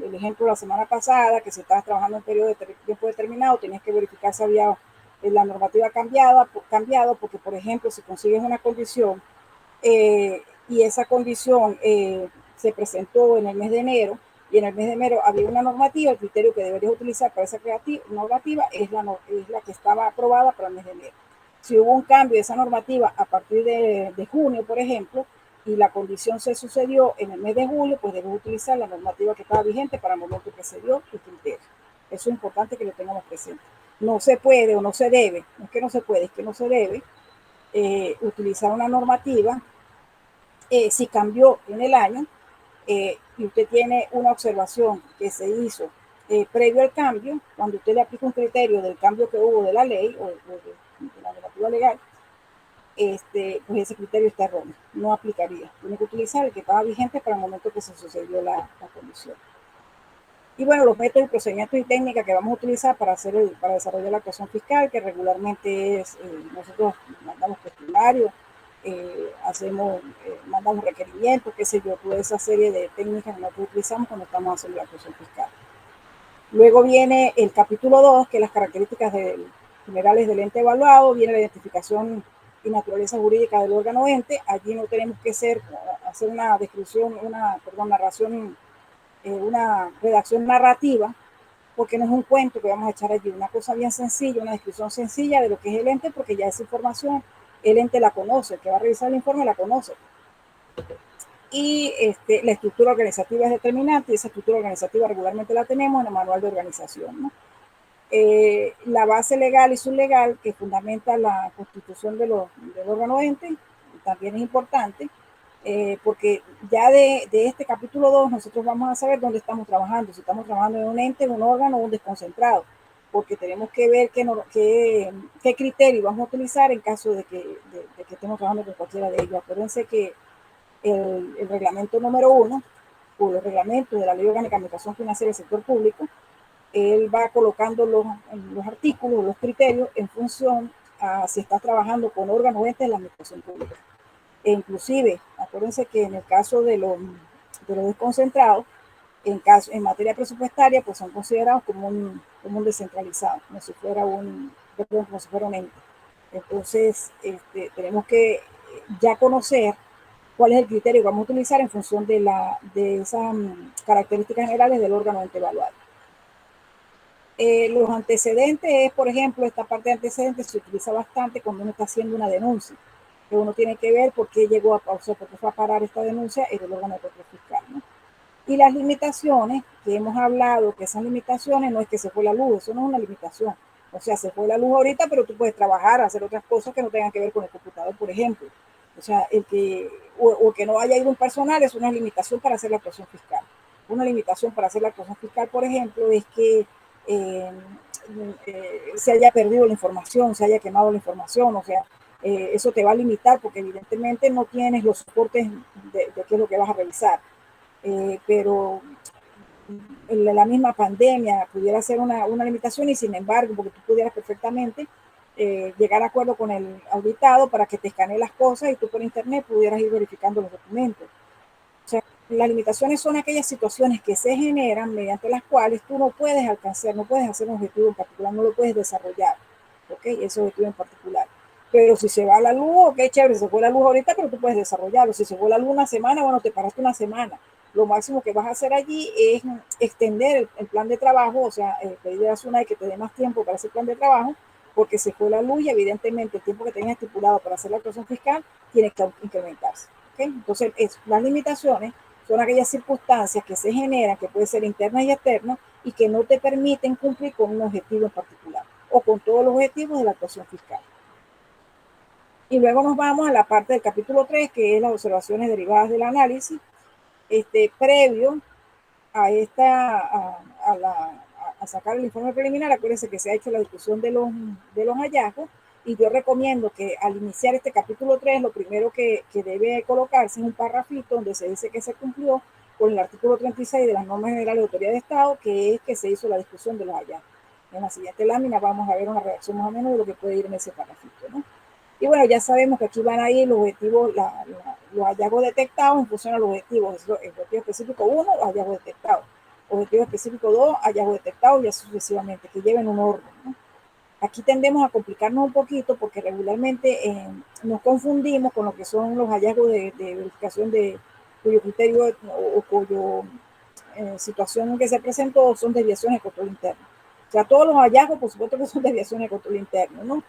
el ejemplo la semana pasada, que se estaba trabajando en periodo de tiempo determinado, tenías que verificar si había la normativa cambiado, porque por ejemplo, si consigues una condición y esa condición se presentó en el mes de enero, y en el mes de enero había una normativa, el criterio que deberías utilizar para esa normativa es la que estaba aprobada para el mes de enero. Si hubo un cambio de esa normativa a partir de junio, por ejemplo, y la condición se sucedió en el mes de julio, pues debes utilizar la normativa que estaba vigente para el momento que se dio el criterio. Eso es importante que lo tengamos presente. No se puede o no se debe, no es que no se puede, es que no se debe utilizar una normativa si cambió en el año y usted tiene una observación que se hizo previo al cambio, cuando usted le aplica un criterio del cambio que hubo de la ley o de la normativa legal, pues ese criterio está erróneo, no aplicaría. Tiene que utilizar el que estaba vigente para el momento que se sucedió la condición. Y bueno, los métodos, procedimientos y técnicas que vamos a utilizar para desarrollar la actuación fiscal, que regularmente es, nosotros mandamos cuestionarios, mandamos requerimientos, qué sé yo, toda esa serie de técnicas que nosotros utilizamos cuando estamos haciendo la actuación fiscal. Luego viene el capítulo 2, que es las características generales del ente evaluado, viene la identificación y naturaleza jurídica del órgano ente. Allí no tenemos que hacer una descripción, narración, una redacción narrativa, porque no es un cuento que vamos a echar allí, una cosa bien sencilla, una descripción sencilla de lo que es el ente, porque ya esa información el ente la conoce, el que va a revisar el informe la conoce. Y la estructura organizativa es determinante, y esa estructura organizativa regularmente la tenemos en el manual de organización, ¿no? La base legal y sublegal que fundamenta la constitución del órgano ente también es importante, porque ya de este capítulo 2 nosotros vamos a saber dónde estamos trabajando, si estamos trabajando en un ente, un órgano o un desconcentrado, porque tenemos que ver qué criterio vamos a utilizar en caso de que estemos trabajando con cualquiera de ellos. Acuérdense que el reglamento número 1, o el reglamento de la Ley Orgánica de Administración Financiera del Sector Público, él va colocando los artículos, los criterios en función a si estás trabajando con órganos entes de la administración pública. E inclusive, acuérdense que en el caso de los desconcentrados, en materia presupuestaria, pues son considerados como un descentralizado, como si fuera un ente. Entonces, tenemos que ya conocer cuál es el criterio que vamos a utilizar en función de esas características generales del órgano ente evaluado. Los antecedentes, por ejemplo, esta parte de antecedentes se utiliza bastante cuando uno está haciendo una denuncia, que uno tiene que ver por qué llegó a pausar, por qué fue a parar esta denuncia en el órgano de control fiscal, ¿no? Y las limitaciones que hemos hablado, que esas limitaciones no es que se fue la luz, eso no es una limitación. O sea, se fue la luz ahorita, pero tú puedes trabajar, hacer otras cosas que no tengan que ver con el computador, por ejemplo. O sea, o que no haya ido un personal es una limitación para hacer la actuación fiscal. Una limitación para hacer la actuación fiscal, por ejemplo, es que se haya perdido la información, se haya quemado la información, o sea, eso te va a limitar porque evidentemente no tienes los soportes de qué es lo que vas a revisar. Pero la misma pandemia pudiera ser una limitación, y sin embargo, porque tú pudieras perfectamente llegar a acuerdo con el auditado para que te escanee las cosas y tú por internet pudieras ir verificando los documentos. O sea, las limitaciones son aquellas situaciones que se generan mediante las cuales tú no puedes alcanzar, no puedes hacer un objetivo en particular, no lo puedes desarrollar, ¿ok? Ese objetivo en particular. Pero si se va la luz, ok, chévere, se fue la luz ahorita, pero tú puedes desarrollarlo. Si se fue la luz una semana, bueno, te paraste una semana. Lo máximo que vas a hacer allí es extender el plan de trabajo, o sea, pedirle a SUNAI que te dé más tiempo para ese plan de trabajo, porque se fue la luz y evidentemente el tiempo que tenías estipulado para hacer la actuación fiscal tiene que incrementarse. ¿Okay? Entonces, las limitaciones son aquellas circunstancias que se generan, que pueden ser internas y externas, y que no te permiten cumplir con un objetivo en particular o con todos los objetivos de la actuación fiscal. Y luego nos vamos a la parte del capítulo 3, que es las observaciones derivadas del análisis. Previo a, a sacar el informe preliminar, acuérdense que se ha hecho la discusión de los hallazgos, y yo recomiendo que al iniciar este capítulo 3, lo primero que debe colocarse es un parrafito donde se dice que se cumplió con el artículo 36 de las normas generales de autoridad de Estado, que es que se hizo la discusión de los hallazgos. En la siguiente lámina vamos a ver una redacción más o menos de lo que puede ir en ese parrafito, ¿no? Y bueno, ya sabemos que aquí van a ir los objetivos, los hallazgos detectados en función a los objetivos. El objetivo específico 1, hallazgos detectados. Objetivo específico 2, hallazgos detectados, y así sucesivamente, que lleven un orden, ¿no? Aquí tendemos a complicarnos un poquito porque regularmente nos confundimos con lo que son los hallazgos de verificación de cuyo criterio o cuyo situación que se presentó son desviaciones de control interno. O sea, todos los hallazgos, por supuesto que son desviaciones de control interno, ¿no?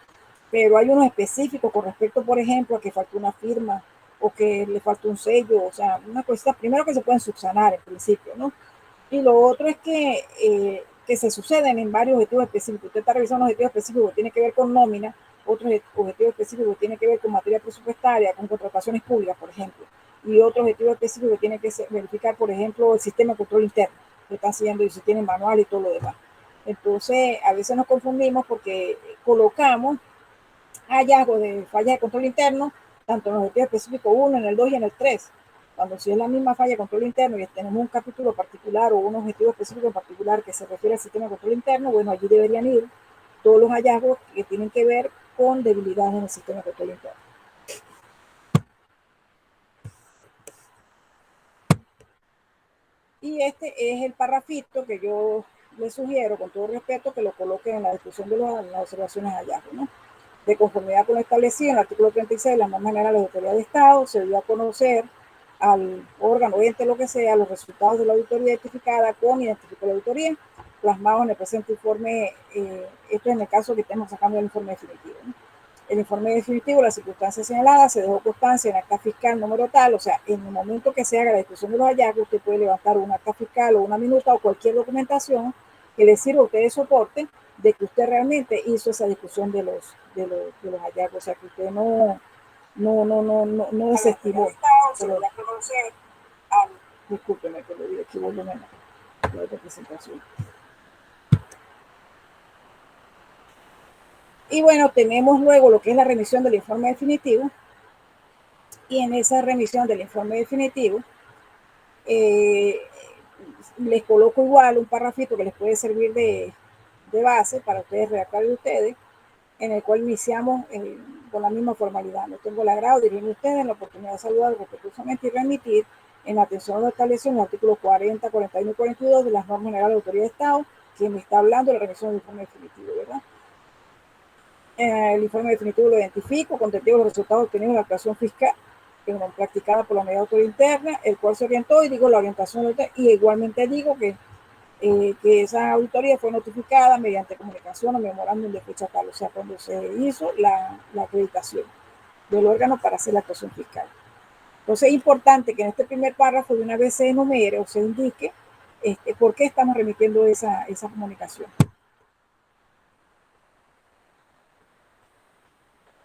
Pero hay unos específicos con respecto, por ejemplo, a que faltó una firma o que le faltó un sello, o sea, una cosa, primero que se pueden subsanar en principio, ¿no? Y lo otro es que se suceden en varios objetivos específicos. Usted está revisando un objetivo específico que tiene que ver con nómina, otro objetivo específico que tiene que ver con materia presupuestaria, con contrataciones públicas, por ejemplo, y otro objetivo específico que tiene que verificar, por ejemplo, el sistema de control interno, que están siguiendo, y si tienen manual y todo lo demás. Entonces, a veces nos confundimos porque colocamos hallazgos de fallas de control interno, tanto en el objetivo específico 1, en el 2 y en el 3. Cuando si es la misma falla de control interno y tenemos un capítulo particular o un objetivo específico en particular que se refiere al sistema de control interno, bueno, allí deberían ir todos los hallazgos que tienen que ver con debilidades en el sistema de control interno. Y este es el parrafito que yo les sugiero, con todo respeto, que lo coloquen en la discusión de las observaciones de hallazgos, ¿no? De conformidad con lo establecido en el artículo 36 de la norma general de autoridad de Estado, se dio a conocer al órgano, ente, lo que sea, los resultados de la auditoría identificada con identificó la auditoría, plasmados en el presente informe. Esto es en el caso que estemos sacando el informe definitivo, ¿no? El informe definitivo, las circunstancias señaladas, se dejó constancia en acta fiscal número tal, o sea, en el momento que se haga la discusión de los hallazgos, usted puede levantar una acta fiscal o una minuta o cualquier documentación que le sirva a usted de soporte de que usted realmente hizo esa discusión de los hallazgos, o sea, que usted no desestimó. Discúlpeme que le di aquí volumen a la otra presentación. Y bueno, tenemos luego lo que es la remisión del informe definitivo. Y en esa remisión del informe definitivo, les coloco igual un parrafito que les puede servir de base para ustedes redactar de ustedes, en el cual iniciamos con la misma formalidad. No tengo el agrado de dirigirme a ustedes en la oportunidad de saludar respetuosamente y remitir en la atención a lo establecido en los artículos 40, 41 y 42 de las normas generales de autoridad de Estado, que me está hablando de la remisión del informe definitivo, ¿verdad? El informe definitivo lo identifico, contemplando los resultados obtenidos en la actuación fiscal practicada por la unidad de autoridad interna, el cual se orientó, y digo la orientación, y igualmente digo que esa auditoría fue notificada mediante comunicación o memorándum de fecha tal, o sea, cuando se hizo la acreditación del órgano para hacer la actuación fiscal. Entonces es importante que en este primer párrafo de una vez se enumere o se indique por qué estamos remitiendo esa comunicación.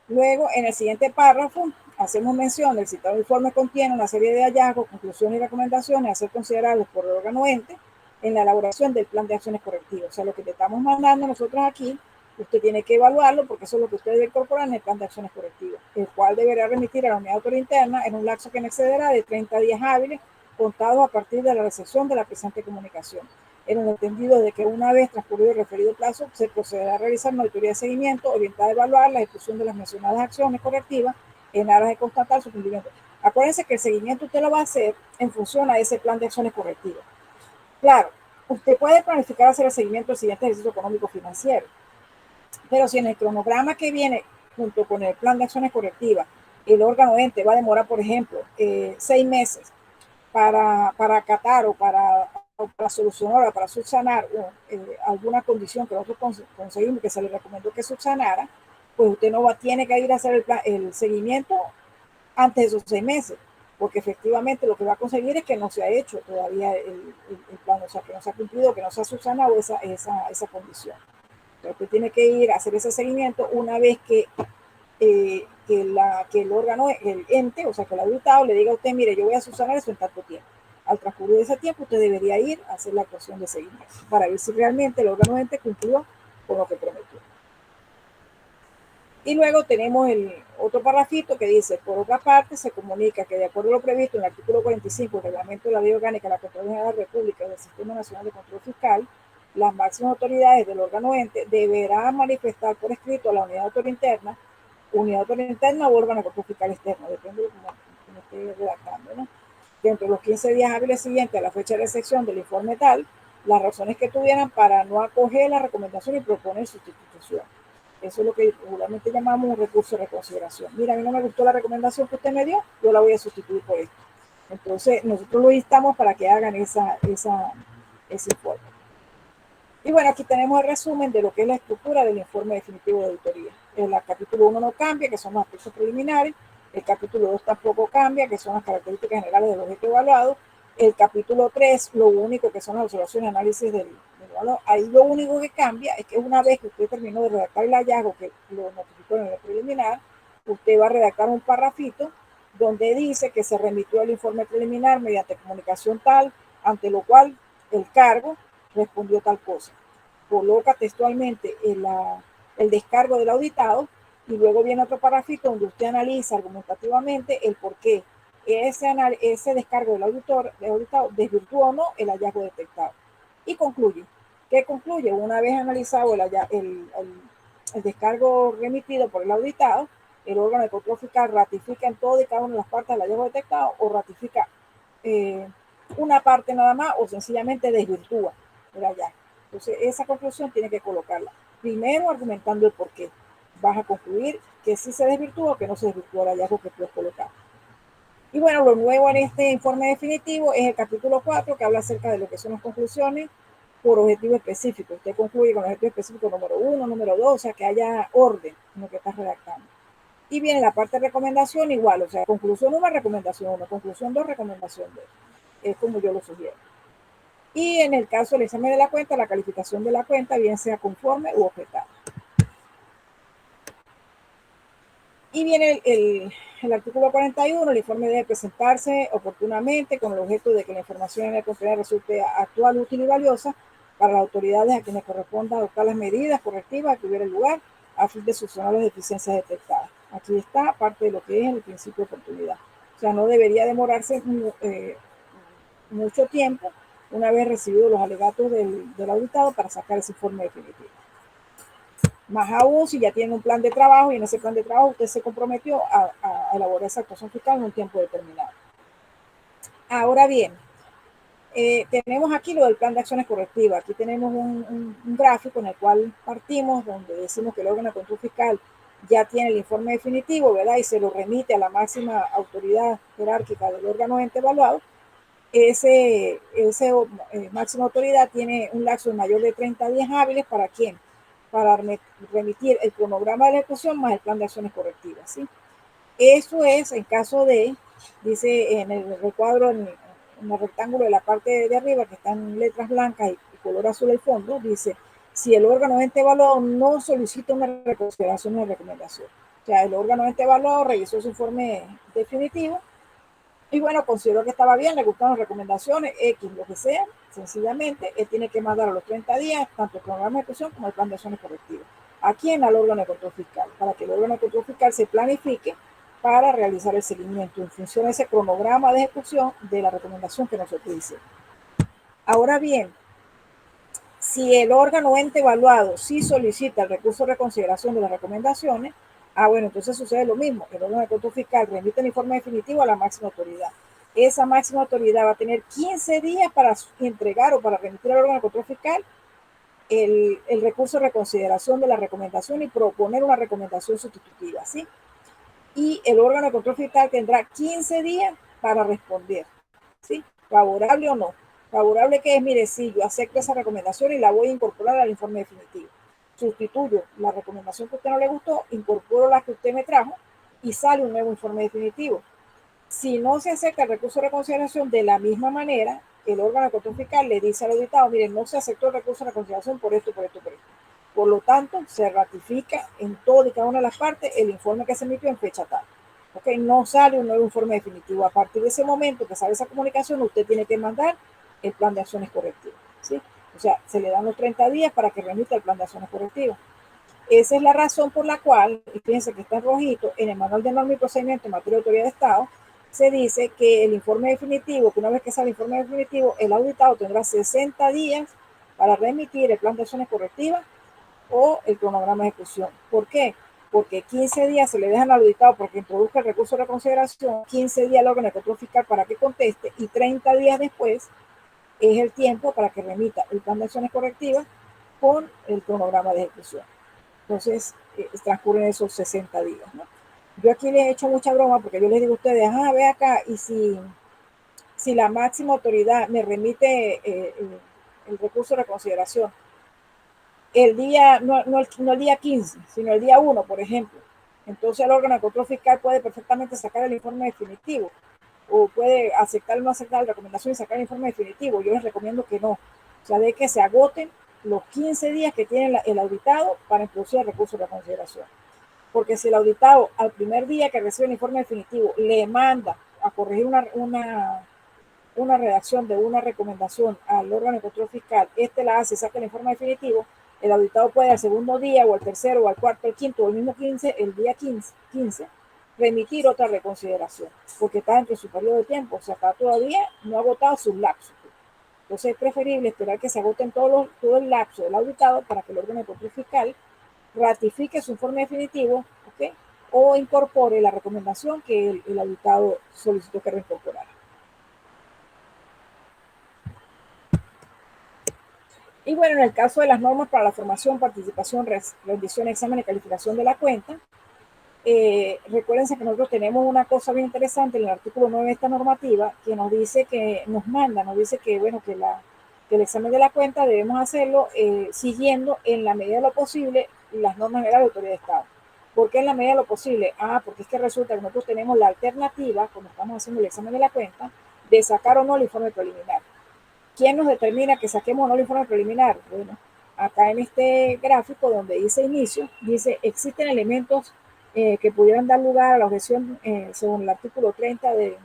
Luego, en el siguiente párrafo, hacemos mención del citado informe contiene una serie de hallazgos, conclusiones y recomendaciones a ser considerables por el órgano ente en la elaboración del plan de acciones correctivas. O sea, lo que te estamos mandando nosotros aquí, usted tiene que evaluarlo porque eso es lo que usted debe incorporar en el plan de acciones correctivas, el cual deberá remitir a la unidad de autoridad interna en un lapso que no excederá de 30 días hábiles contados a partir de la recepción de la presente comunicación, en el entendido de que una vez transcurrido el referido plazo, se procederá a realizar una auditoría de seguimiento orientada a evaluar la ejecución de las mencionadas acciones correctivas en aras de constatar su cumplimiento. Acuérdense que el seguimiento usted lo va a hacer en función a ese plan de acciones correctivas. Claro, usted puede planificar hacer el seguimiento del siguiente ejercicio económico financiero, pero si en el cronograma que viene junto con el plan de acciones correctivas, el órgano ente va a demorar, por ejemplo, 6 meses para acatar o para solucionar o para subsanar alguna condición que nosotros conseguimos que se le recomendó que subsanara, pues usted no tiene que ir a hacer el seguimiento antes de esos 6 meses, porque efectivamente lo que va a conseguir es que no se ha hecho todavía el plan, o sea, que no se ha cumplido, que no se ha subsanado esa condición. Entonces usted tiene que ir a hacer ese seguimiento una vez que el órgano, el ente, o sea, que el auditado le diga a usted, mire, yo voy a subsanar eso en tanto tiempo. Al transcurrir ese tiempo, usted debería ir a hacer la actuación de seguimiento para ver si realmente el órgano ente cumplió con lo que prometió. Y luego tenemos el otro parrafito que dice, por otra parte, se comunica que de acuerdo a lo previsto en el artículo 45 del Reglamento de la Ley Orgánica de la Contraloría de la República y del Sistema Nacional de Control Fiscal, las máximas autoridades del órgano ente deberán manifestar por escrito a la unidad autoridad interna o órgano de control fiscal externo, depende de cómo esté redactando, ¿no? Dentro de los 15 días hábiles siguientes a la fecha de recepción del informe tal, las razones que tuvieran para no acoger la recomendación y proponer sustitución. Eso es lo que regularmente llamamos un recurso de reconsideración. Mira, a mí no me gustó la recomendación que usted me dio, yo la voy a sustituir por esto. Entonces, nosotros lo instamos para que hagan ese informe. Y bueno, aquí tenemos el resumen de lo que es la estructura del informe definitivo de auditoría. El capítulo 1 no cambia, que son los aspectos preliminares. El capítulo 2 tampoco cambia, que son las características generales del objeto evaluado. El capítulo 3, lo único que son las observaciones y análisis del evaluado. Ahí lo único que cambia es que una vez que usted terminó de redactar el hallazgo, que lo notificó en el preliminar, usted va a redactar un parrafito donde dice que se remitió el informe preliminar mediante comunicación tal, ante lo cual el cargo respondió tal cosa. Coloca textualmente el descargo del auditado y luego viene otro parrafito donde usted analiza argumentativamente el por qué ese descargo del auditado desvirtúa o no el hallazgo detectado. Y concluye. ¿Qué concluye? Una vez analizado el descargo remitido por el auditado, el órgano de control fiscal ratifica en todo y cada una de las partes del hallazgo detectado o ratifica una parte nada más o sencillamente desvirtúa el hallazgo. Entonces, esa conclusión tiene que colocarla. Primero, argumentando el por qué. Vas a concluir que sí se desvirtúa o que no se desvirtúa el hallazgo que tú has colocado. Y bueno, lo nuevo en este informe definitivo es el capítulo 4, que habla acerca de lo que son las conclusiones por objetivo específico. Usted concluye con el objetivo específico número 1, número 2, o sea, que haya orden en lo que estás redactando. Y viene la parte de recomendación igual, o sea, conclusión 1, recomendación 1, conclusión 2, recomendación 2. Es como yo lo sugiero. Y en el caso del examen de la cuenta, la calificación de la cuenta, bien sea conforme u objetada. Y viene el artículo 41, el informe debe presentarse oportunamente con el objeto de que la información en el contenido resulte actual, útil y valiosa para las autoridades a quienes corresponda adoptar las medidas correctivas que hubiera lugar a fin de solucionar las deficiencias detectadas. Aquí está parte de lo que es el principio de oportunidad. O sea, no debería demorarse mucho tiempo una vez recibido los alegatos del auditado para sacar ese informe definitivo. Más aún si ya tiene un plan de trabajo y en ese plan de trabajo usted se comprometió a elaborar esa actuación fiscal en un tiempo determinado. Ahora bien, tenemos aquí lo del plan de acciones correctivas. Aquí tenemos un gráfico en el cual partimos, donde decimos que el órgano de control fiscal ya tiene el informe definitivo, ¿verdad? Y se lo remite a la máxima autoridad jerárquica del órgano ente evaluado. Ese máxima autoridad tiene un lapso de mayor de 30 días hábiles para ¿quién? Para remitir el cronograma de ejecución más el plan de acciones correctivas, ¿sí? Eso es en caso de, dice en el recuadro, en el rectángulo de la parte de arriba, que está en letras blancas y color azul el fondo, dice, si el órgano ente evaluado no solicita una reconsideración o recomendación. O sea, el órgano ente evaluado revisó su informe definitivo y bueno, consideró que estaba bien, le gustaron las recomendaciones, X, lo que sea, sencillamente, él tiene que mandar a los 30 días tanto el programa de ejecución como el plan de acciones correctivas. ¿A quién? Al órgano de control fiscal, para que el órgano de control fiscal se planifique para realizar el seguimiento en función de ese cronograma de ejecución de la recomendación que nosotros hicimos. Ahora bien, si el órgano ente evaluado sí solicita el recurso de reconsideración de las recomendaciones, bueno, entonces sucede lo mismo. El órgano de control fiscal remite el informe definitivo a la máxima autoridad. Esa máxima autoridad va a tener 15 días para entregar o para remitir al órgano de control fiscal el recurso de reconsideración de la recomendación y proponer una recomendación sustitutiva, ¿sí? Y el órgano de control fiscal tendrá 15 días para responder, ¿sí? Favorable o no. Favorable que es, mire, sí, yo acepto esa recomendación y la voy a incorporar al informe definitivo. Sustituyo la recomendación que a usted no le gustó, incorporo la que usted me trajo y sale un nuevo informe definitivo. Si no se acepta el recurso de reconsideración, de la misma manera, el órgano de control fiscal le dice al auditado, miren, no se aceptó el recurso de reconsideración por esto, por esto, por esto. Por lo tanto, se ratifica en toda y cada una de las partes el informe que se emitió en fecha tal. ¿Okay? No sale un nuevo informe definitivo. A partir de ese momento que sale esa comunicación, usted tiene que mandar el plan de acciones correctivas, ¿sí? O sea, se le dan los 30 días para que remita el plan de acciones correctivas. Esa es la razón por la cual, y fíjense que está en rojito, en el manual de norma y procedimiento en materia de autoridad de Estado, se dice que el informe definitivo, que una vez que sale el informe definitivo, el auditado tendrá 60 días para remitir el plan de acciones correctivas o el cronograma de ejecución. ¿Por qué? Porque 15 días se le dejan al auditado porque introduzca el recurso de reconsideración, 15 días al órgano de control fiscal para que conteste y 30 días después es el tiempo para que remita el plan de acciones correctivas con el cronograma de ejecución. Entonces, transcurren esos 60 días, ¿no? Yo aquí les he hecho mucha broma porque yo les digo a ustedes, ve acá, y si la máxima autoridad me remite el recurso de reconsideración el día, no el día 15, sino el día 1, por ejemplo, entonces el órgano de control fiscal puede perfectamente sacar el informe definitivo o puede aceptar o no aceptar la recomendación y sacar el informe definitivo. Yo les recomiendo que no, o sea, de que se agoten los 15 días que tiene el auditado para introducir el recurso de reconsideración. Porque si el auditado al primer día que recibe el informe definitivo le manda a corregir una redacción de una recomendación al órgano de control fiscal, la hace y saca el informe definitivo, el auditado puede al segundo día o al tercero o al cuarto, al quinto o el mismo 15, el día 15 remitir otra reconsideración, porque está dentro de su periodo de tiempo, o sea, está todavía no ha agotado sus lapsos. Entonces es preferible esperar que se agoten todo el lapso del auditado para que el órgano de control fiscal ratifique su informe definitivo, ¿okay? O incorpore la recomendación que el auditado solicitó que reincorporara. Y bueno, en el caso de las normas para la formación, participación, rendición, examen y calificación de la cuenta, recuérdense que nosotros tenemos una cosa bien interesante en el artículo 9 de esta normativa que nos dice que nos dice que, bueno, que el examen de la cuenta debemos hacerlo siguiendo en la medida de lo posible las normas generales de autoridad de Estado. ¿Por qué en la medida de lo posible? Porque es que resulta que nosotros tenemos la alternativa, cuando estamos haciendo el examen de la cuenta, de sacar o no el informe preliminar. ¿Quién nos determina que saquemos o no el informe preliminar? Bueno, acá en este gráfico donde dice inicio, dice existen elementos que pudieran dar lugar a la objeción según el artículo 30 de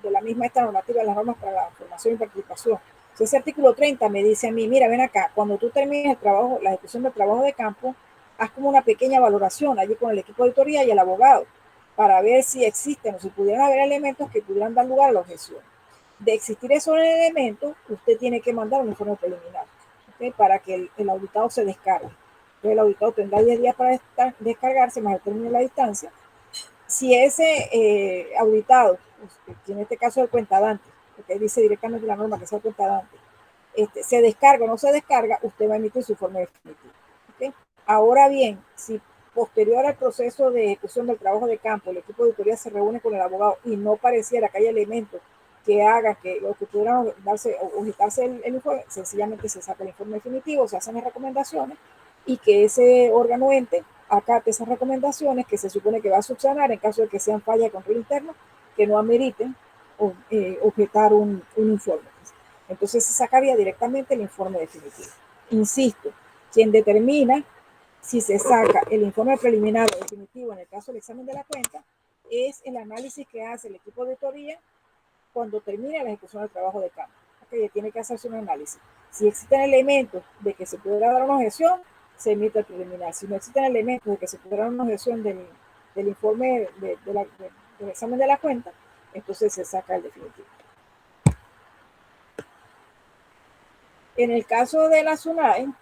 la misma esta normativa de las normas para la formación y participación. Entonces, ese artículo 30 me dice a mí, mira, ven acá, cuando tú termines el trabajo, la ejecución del trabajo de campo, haz como una pequeña valoración allí con el equipo de auditoría y el abogado para ver si existen o si pudieran haber elementos que pudieran dar lugar a la objeción. De existir esos elementos, usted tiene que mandar un informe preliminar, ¿okay? Para que el auditado se descargue. Entonces, el auditado tendrá 10 días para descargarse más el término de la distancia. Si ese auditado, que en este caso es el cuentadante, porque dice directamente la norma que es el cuentadante, se descarga o no se descarga, usted va a emitir su informe definitivo. ¿Okay? Ahora bien, si posterior al proceso de ejecución del trabajo de campo, el equipo de auditoría se reúne con el abogado y no pareciera que haya elementos que hagan que los que pudieran darse o objetarse el informe, sencillamente se saca el informe definitivo, se hacen las recomendaciones y que ese órgano ente acate esas recomendaciones que se supone que va a subsanar en caso de que sean fallas de control interno que no ameriten objetar un informe. Entonces se sacaría directamente el informe definitivo. Insisto, quien determina si se saca el informe preliminar o definitivo en el caso del examen de la cuenta es el análisis que hace el equipo de auditoría cuando termine la ejecución del trabajo de campo. Okay, tiene que hacerse un análisis. Si existen elementos de que se pudiera dar una objeción, se emite el preliminar. Si no existen elementos de que se pudiera dar una objeción del informe del examen de la cuenta, entonces se saca el definitivo. En el caso de la SUNAI,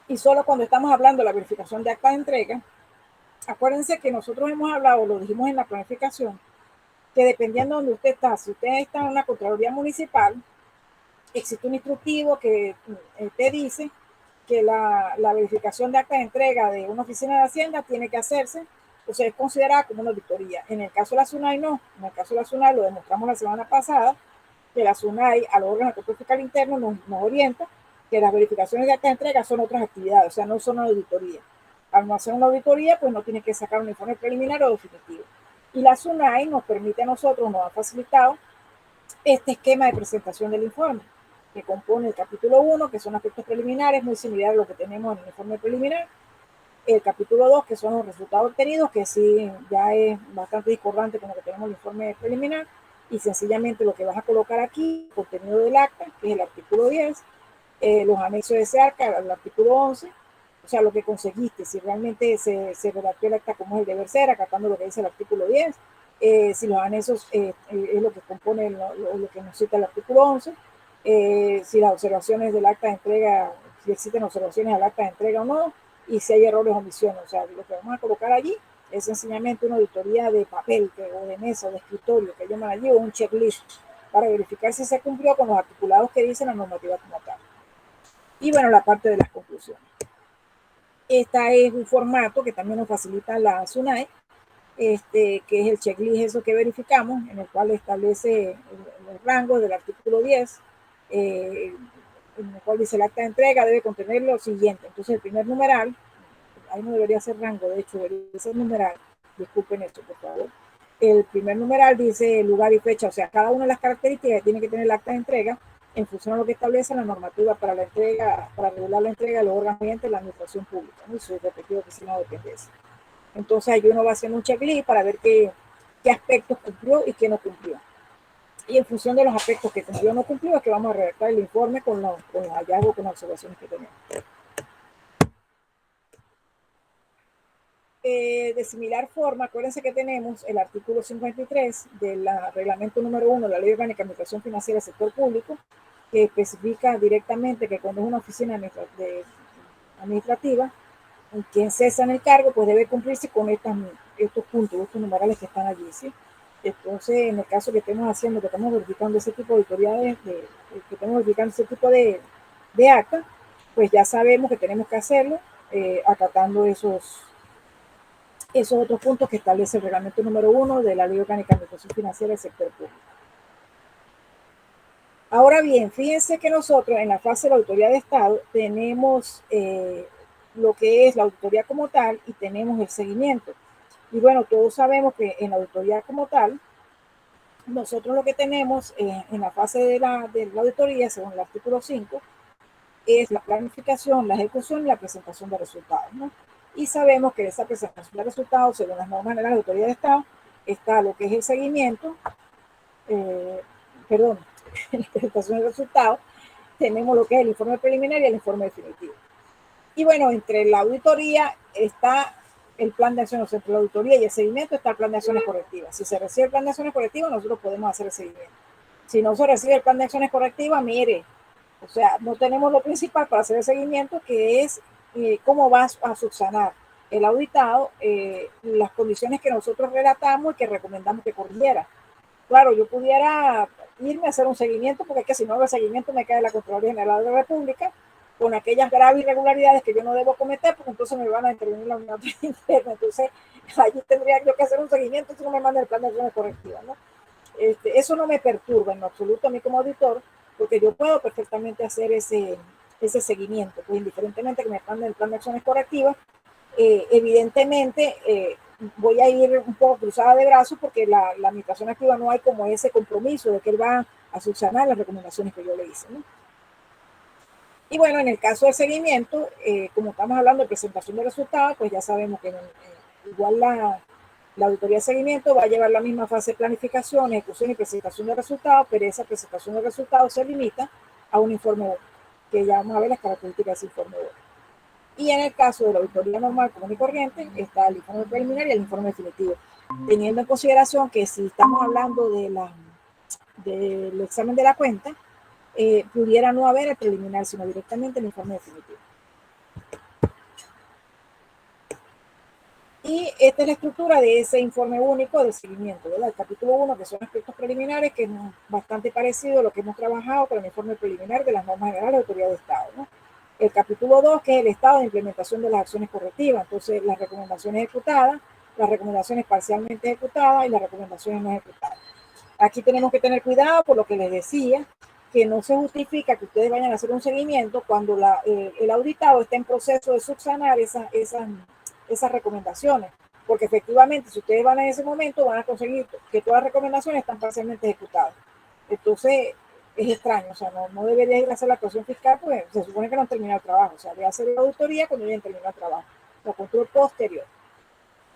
y solo cuando estamos hablando de la verificación de acta de entrega, acuérdense que nosotros hemos hablado, lo dijimos en la planificación, que dependiendo de donde usted está, si usted está en una Contraloría Municipal, existe un instructivo que te dice que la verificación de acta de entrega de una oficina de Hacienda tiene que hacerse, o sea, es considerada como una auditoría. En el caso de la SUNAI no, en el caso de la SUNAI lo demostramos la semana pasada, que la SUNAI a los órganos de control fiscal interno nos orienta que las verificaciones de acta de entrega son otras actividades, o sea, no son una auditoría. Al no hacer una auditoría, pues no tiene que sacar un informe preliminar o definitivo. Y la SUNAI nos permite a nosotros, nos ha facilitado este esquema de presentación del informe, que compone el capítulo 1, que son aspectos preliminares, muy similar a lo que tenemos en el informe preliminar. El capítulo 2, que son los resultados obtenidos, que sí ya es bastante discordante con lo que tenemos en el informe preliminar. Y sencillamente lo que vas a colocar aquí, contenido del acta, que es el artículo 10, los anexos de ese acta, el artículo 11, o sea, lo que conseguiste, si realmente se redactó el acta como es el deber ser, acatando lo que dice el artículo 10, si los anexos es lo que compone lo que nos cita el artículo 11, si las observaciones del acta de entrega, si existen observaciones al acta de entrega o no, y si hay errores o omisiones. O sea, lo que vamos a colocar allí es sencillamente una auditoría de papel o de mesa o de escritorio, que llaman allí, o un checklist, para verificar si se cumplió con los articulados que dice la normativa como tal. Y bueno, la parte de las conclusiones. Esta es un formato que también nos facilita la SUNAI, que es el checklist eso que verificamos, en el cual establece el rango del artículo 10, en el cual dice el acta de entrega debe contener lo siguiente. Entonces el primer numeral, ahí no debería ser rango, de hecho debería ser numeral, disculpen esto por favor. El primer numeral dice lugar y fecha, o sea, cada una de las características que tiene que tener el acta de entrega en función de lo que establece la normativa para la entrega, para regular la entrega de los órganos de la administración pública, ¿no? Y su respectivo oficina de dependencia. Entonces ahí uno va haciendo un checklist para ver qué aspectos cumplió y qué no cumplió. Y en función de los aspectos que cumplió o no cumplió es que vamos a redactar el informe con los hallazgos, con las observaciones que tenemos. De similar forma, acuérdense que tenemos el artículo 53 del reglamento número 1 de la Ley Orgánica de Administración Financiera del Sector Público, que especifica directamente que cuando es una oficina administrativa, quien cesa en el cargo, pues debe cumplirse con estos puntos, estos numerales que están allí, ¿sí? Entonces, en el caso que estemos haciendo, que estamos verificando ese tipo de autoridades, que estamos verificando ese tipo de actas, pues ya sabemos que tenemos que hacerlo acatando esos otros puntos que establece el reglamento número 1 de la Ley Orgánica de Administración Financiera del Sector Público. Ahora bien, fíjense que nosotros en la fase de la auditoría de Estado tenemos lo que es la auditoría como tal y tenemos el seguimiento. Y bueno, todos sabemos que en la auditoría como tal, nosotros lo que tenemos en la fase de la auditoría, según el artículo 5, es la planificación, la ejecución y la presentación de resultados, ¿no? Y sabemos que esa presentación de resultados, según las normas de la auditoría de Estado, está lo que es el seguimiento, la presentación de resultados, tenemos lo que es el informe preliminar y el informe definitivo. Y bueno, entre la auditoría está el plan de acciones, entre la auditoría y el seguimiento está el plan de acciones correctivas. Si se recibe el plan de acciones correctivas, nosotros podemos hacer el seguimiento. Si no se recibe el plan de acciones correctivas, mire, o sea, no tenemos lo principal para hacer el seguimiento, que es cómo va a subsanar el auditado las condiciones que nosotros relatamos y que recomendamos que corrigiera. Claro, yo pudiera irme a hacer un seguimiento, porque es que si no hago el seguimiento me cae la Contraloría General de la República con aquellas graves irregularidades que yo no debo cometer, porque entonces me van a intervenir la unidad interna. Entonces, allí tendría yo que hacer un seguimiento si no me mandan el plan de acciones correctivas, ¿no? Eso no me perturba en lo absoluto a mí como auditor, porque yo puedo perfectamente hacer ese seguimiento, pues indiferentemente que me manden el plan de acciones correctivas, evidentemente voy a ir un poco cruzada de brazos porque la administración activa no hay como ese compromiso de que él va a subsanar las recomendaciones que yo le hice, ¿no? Y bueno, en el caso del seguimiento, como estamos hablando de presentación de resultados, pues ya sabemos que igual la auditoría de seguimiento va a llevar la misma fase de planificación, ejecución y presentación de resultados, pero esa presentación de resultados se limita a un informe 1, que ya vamos a ver las características de ese informe 1. Y en el caso de la auditoría normal, común y corriente, está el informe preliminar y el informe definitivo. Teniendo en consideración que si estamos hablando del examen de la cuenta, pudiera no haber el preliminar, sino directamente el informe definitivo. Y esta es la estructura de ese informe único de seguimiento, ¿verdad? El capítulo 1, que son aspectos preliminares, que es bastante parecido a lo que hemos trabajado con el informe preliminar de las normas generales de autoridad de Estado, ¿no? El capítulo 2, que es el estado de implementación de las acciones correctivas, entonces las recomendaciones ejecutadas, las recomendaciones parcialmente ejecutadas y las recomendaciones no ejecutadas. Aquí tenemos que tener cuidado por lo que les decía, que no se justifica que ustedes vayan a hacer un seguimiento cuando el auditado está en proceso de subsanar esas recomendaciones, porque efectivamente si ustedes van en ese momento van a conseguir que todas las recomendaciones están parcialmente ejecutadas. Entonces es extraño, o sea, no debería ir a hacer la actuación fiscal porque se supone que no han terminado el trabajo, o sea, voy a hacer la auditoría cuando ya han terminado el trabajo, o control posterior.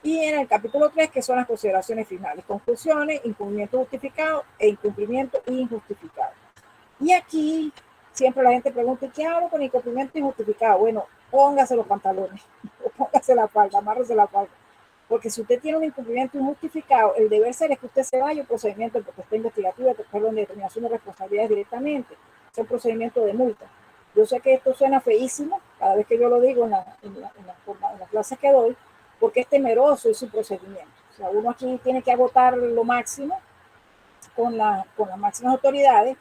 Y en el capítulo 3, que son las consideraciones finales, conclusiones, incumplimiento justificado e incumplimiento injustificado. Y aquí siempre la gente pregunta, ¿qué hago con incumplimiento injustificado? Bueno, póngase los pantalones, o póngase la falda, amárrese la falda. Porque si usted tiene un incumplimiento injustificado, el deber ser es que usted se vaya a un procedimiento de protesta investigativa, perdón, de determinación de responsabilidades directamente. Es un procedimiento de multa. Yo sé que esto suena feísimo cada vez que yo lo digo en las clases que doy, porque es temeroso ese procedimiento. O sea, uno aquí tiene que agotar lo máximo con las máximas autoridades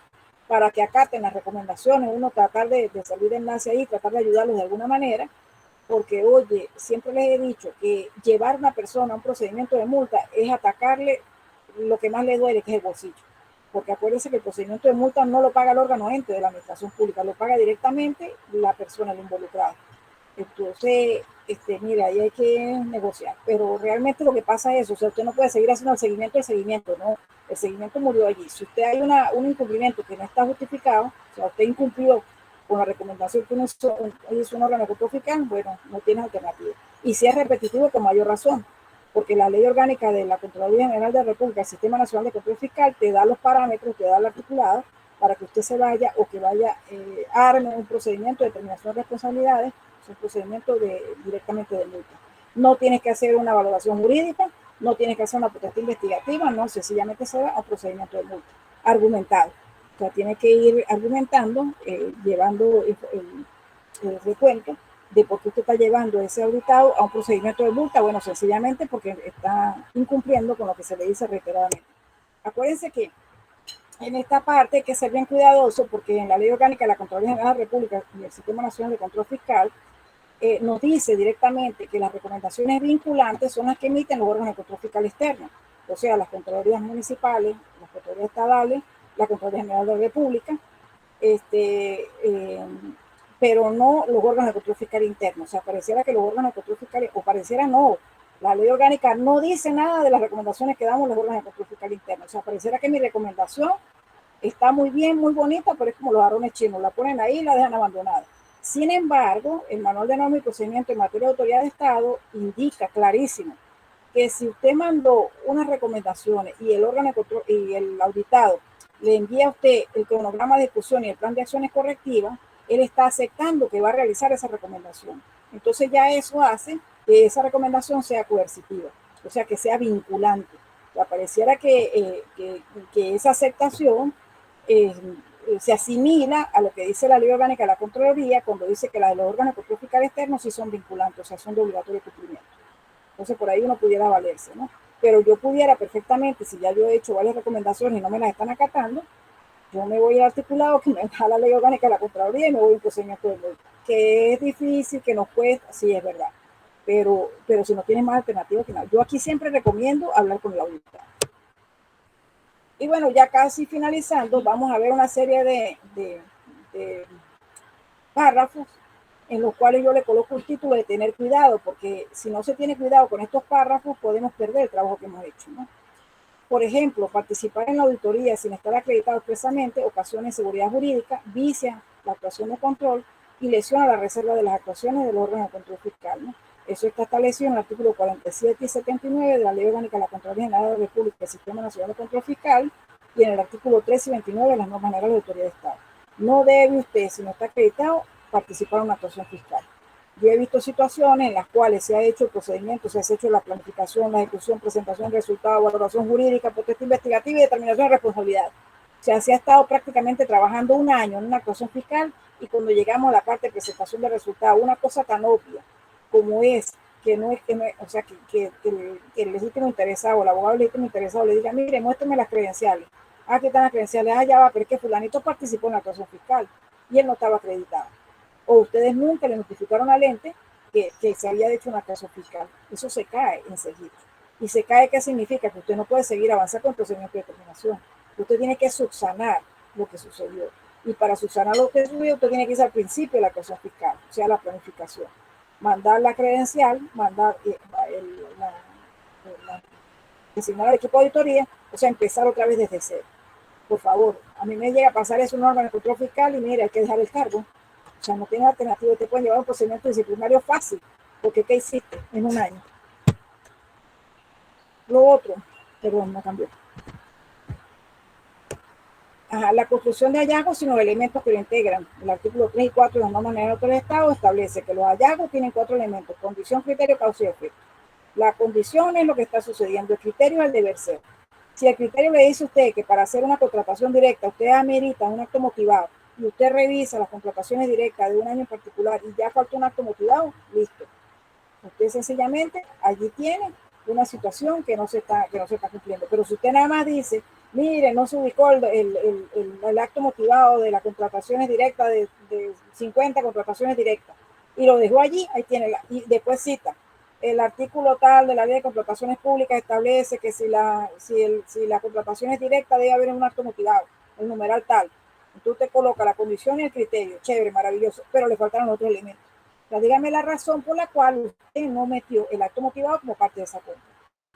para que acaten las recomendaciones, uno tratar de salir de enlace ahí, tratar de ayudarlos de alguna manera, porque, oye, siempre les he dicho que llevar a una persona a un procedimiento de multa es atacarle lo que más le duele, que es el bolsillo. Porque acuérdense que el procedimiento de multa no lo paga el órgano ente de la administración pública, lo paga directamente la persona, el involucrado. Entonces, mira, ahí hay que negociar. Pero realmente lo que pasa es eso, o sea, usted no puede seguir haciendo el seguimiento, ¿no? El seguimiento murió allí. Si usted hay un incumplimiento que no está justificado, o sea, usted incumplió con la recomendación que uno hizo un órgano de control fiscal, bueno, no tiene alternativa. Y si es repetitivo, con mayor razón, porque la ley orgánica de la Contraloría General de la República, el Sistema Nacional de Control Fiscal, te da los parámetros, te da el articulado para que usted se vaya o que vaya, arme un procedimiento de determinación de responsabilidades, es un procedimiento directamente de multa. No tienes que hacer una valoración jurídica, no tienes que hacer una protesta investigativa, no, sencillamente se va a un procedimiento de multa, argumentado. O sea, tiene que ir argumentando, llevando el recuento de por qué usted está llevando ese auditado a un procedimiento de multa. Bueno, sencillamente porque está incumpliendo con lo que se le dice reiteradamente. Acuérdense que en esta parte hay que ser bien cuidadoso porque en la Ley Orgánica de la Contraloría General de la República y el Sistema Nacional de Control Fiscal nos dice directamente que las recomendaciones vinculantes son las que emiten los órganos de control fiscal externo, o sea, las Contralorías municipales, las Contralorías estadales, la Contraloría General de la República, pero no los órganos de control fiscal interno. O sea, pareciera que los órganos de control fiscal, o pareciera no, la ley orgánica no dice nada de las recomendaciones que damos los órganos de control fiscal interno. O sea, pareciera que mi recomendación está muy bien, muy bonita, pero es como los varones chinos, la ponen ahí y la dejan abandonada. Sin embargo, el manual de normas y procedimiento en materia de autoridad de Estado indica clarísimo que si usted mandó unas recomendaciones y el órgano de control y el auditado le envía a usted el cronograma de discusión y el plan de acciones correctivas, él está aceptando que va a realizar esa recomendación. Entonces ya eso hace que esa recomendación sea coercitiva, o sea, que sea vinculante. O sea, pareciera que esa aceptación se asimila a lo que dice la ley orgánica de la Contraloría cuando dice que la de los órganos de control fiscal externos sí son vinculantes, o sea, son de obligatorio cumplimiento. Entonces por ahí uno pudiera valerse, ¿no? Pero yo pudiera perfectamente, si ya yo he hecho varias recomendaciones y no me las están acatando, yo me voy al articulado que me da la ley orgánica de la Contraloría y me voy a un procedimiento de multa. Que es difícil, que nos cuesta, sí, es verdad. Pero si no tienes más alternativas que nada. Yo aquí siempre recomiendo hablar con el auditado. Y bueno, ya casi finalizando, vamos a ver una serie de párrafos en los cuales yo le coloco el título de tener cuidado, porque si no se tiene cuidado con estos párrafos, podemos perder el trabajo que hemos hecho, ¿no? Por ejemplo, participar en la auditoría sin estar acreditado expresamente ocasiona inseguridad jurídica, vicia la actuación de control y lesiona la reserva de las actuaciones del órgano de control fiscal, ¿no? Eso está establecido en el artículo 47 y 79 de la Ley Orgánica de la Contraloría General de la República y el Sistema Nacional de Control Fiscal y en el artículo 13 y 29 de las normas generales de autoridad de Estado. No debe usted, si no está acreditado, participar en una actuación fiscal. Yo he visto situaciones en las cuales se ha hecho el procedimiento, se ha hecho la planificación, la ejecución, presentación de resultados, valoración jurídica, protesta investigativa y determinación de responsabilidad. O sea, se ha estado prácticamente trabajando un año en una actuación fiscal y cuando llegamos a la parte de presentación de resultados, una cosa tan obvia como es que no es, o sea, que el legítimo interesado, el abogado legítimo interesado le diga, mire, muéstrame las credenciales. Ah, ¿qué están las credenciales? Ah, ya va, pero es que fulanito participó en la actuación fiscal y él no estaba acreditado. O ustedes nunca le notificaron al ente que se había hecho una actuación fiscal. Eso se cae enseguida. Y se cae, ¿qué significa? Que usted no puede seguir avanzando con el procedimiento de determinación. Usted tiene que subsanar lo que sucedió. Y para subsanar lo que sucedió, usted tiene que ir al principio de la actuación fiscal, o sea, la planificación. Mandar la credencial, mandar designar al equipo de auditoría, o sea, empezar otra vez desde cero. Por favor, a mí me llega a pasar eso en un órgano de control fiscal y mire, hay que dejar el cargo. O sea, no tiene alternativa, te pueden llevar un procedimiento disciplinario fácil, porque ¿qué hiciste en un año? Lo otro, perdón, me cambió. La construcción de hallazgos, sino de elementos que lo integran. El artículo 3 y 4 de la norma general del Estado establece que los hallazgos tienen 4 elementos: condición, criterio, causa y efecto. La condición es lo que está sucediendo, el criterio es el deber ser. Si el criterio le dice a usted que para hacer una contratación directa usted amerita un acto motivado y usted revisa las contrataciones directas de un año en particular y ya falta un acto motivado, listo. Usted sencillamente allí tiene una situación que no se está cumpliendo. Pero si usted nada más dice, mire, no se ubicó el acto motivado de las contrataciones directas, de 50 contrataciones directas, y lo dejó allí, ahí tiene, y después cita, el artículo tal de la ley de contrataciones públicas establece que si la contratación es directa debe haber un acto motivado, el numeral tal. Entonces usted coloca la condición y el criterio, chévere, maravilloso, pero le faltaron otros elementos. O sea, dígame la razón por la cual usted no metió el acto motivado como parte de esa compra.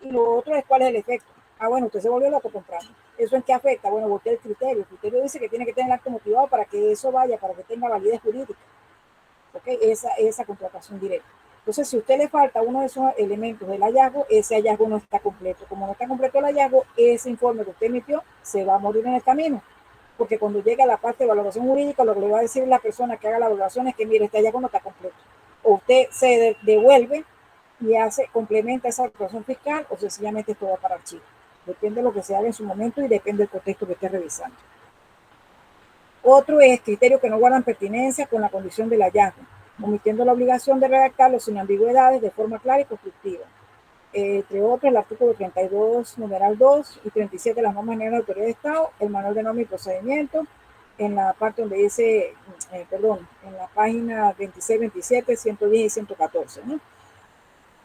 Y lo otro es cuál es el efecto. Ah, bueno, usted se volvió loco comprando. ¿Eso en qué afecta? Bueno, voltea el criterio. El criterio dice que tiene que tener el acto motivado para que eso vaya, para que tenga validez jurídica. ¿Ok? Esa contratación directa. Entonces, si a usted le falta uno de esos elementos del hallazgo, ese hallazgo no está completo. Como no está completo el hallazgo, ese informe que usted emitió se va a morir en el camino. Porque cuando llega a la parte de valoración jurídica, lo que le va a decir la persona que haga la valoración es que, mire, este hallazgo no está completo. O usted se devuelve y complementa esa actuación fiscal, o sencillamente esto va para archivo. Depende de lo que se haga en su momento y depende del contexto que esté revisando. Otro es criterios que no guardan pertinencia con la condición del hallazgo, omitiendo la obligación de redactarlo sin ambigüedades de forma clara y constructiva. Entre otros, el artículo 32, numeral 2 y 37 de las normas generales de autoridad de Estado, el manual de normas y procedimientos, en la parte donde dice, en la página 26, 27, 110 y 114, ¿no?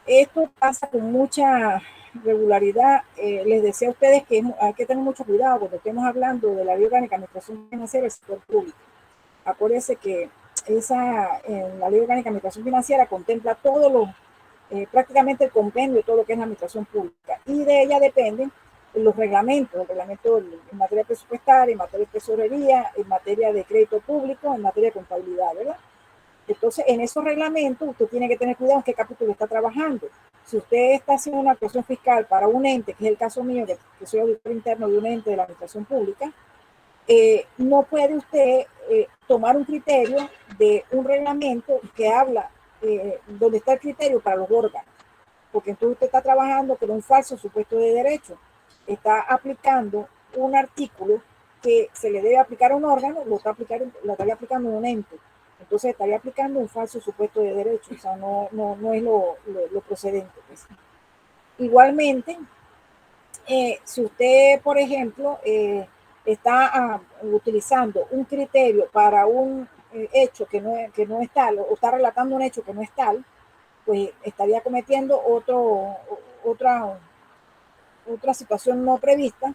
Esto pasa con mucha regularidad. Les decía a ustedes que hay que tener mucho cuidado cuando estemos hablando de la ley orgánica de administración financiera del sector público. Acuérdense que la ley orgánica de administración financiera contempla prácticamente el compendio de todo lo que es la administración pública, y de ella dependen los reglamentos, el reglamento en materia presupuestaria, en materia de tesorería, en materia de crédito público, en materia de contabilidad, ¿verdad? Entonces, en esos reglamentos usted tiene que tener cuidado en qué capítulo está trabajando. Si usted está haciendo una actuación fiscal para un ente, que es el caso mío, que soy auditor interno de un ente de la administración pública, no puede usted tomar un criterio de un reglamento que habla donde está el criterio para los órganos, porque entonces usted está trabajando con un falso supuesto de derecho, está aplicando un artículo que se le debe aplicar a un órgano, lo estaría aplicando a un ente, entonces estaría aplicando un falso supuesto de derecho, o sea, no es lo procedente, pues. Igualmente, si usted, por ejemplo, está utilizando un criterio para un hecho que no es tal, o está relatando un hecho que no es tal, pues estaría cometiendo otra situación no prevista,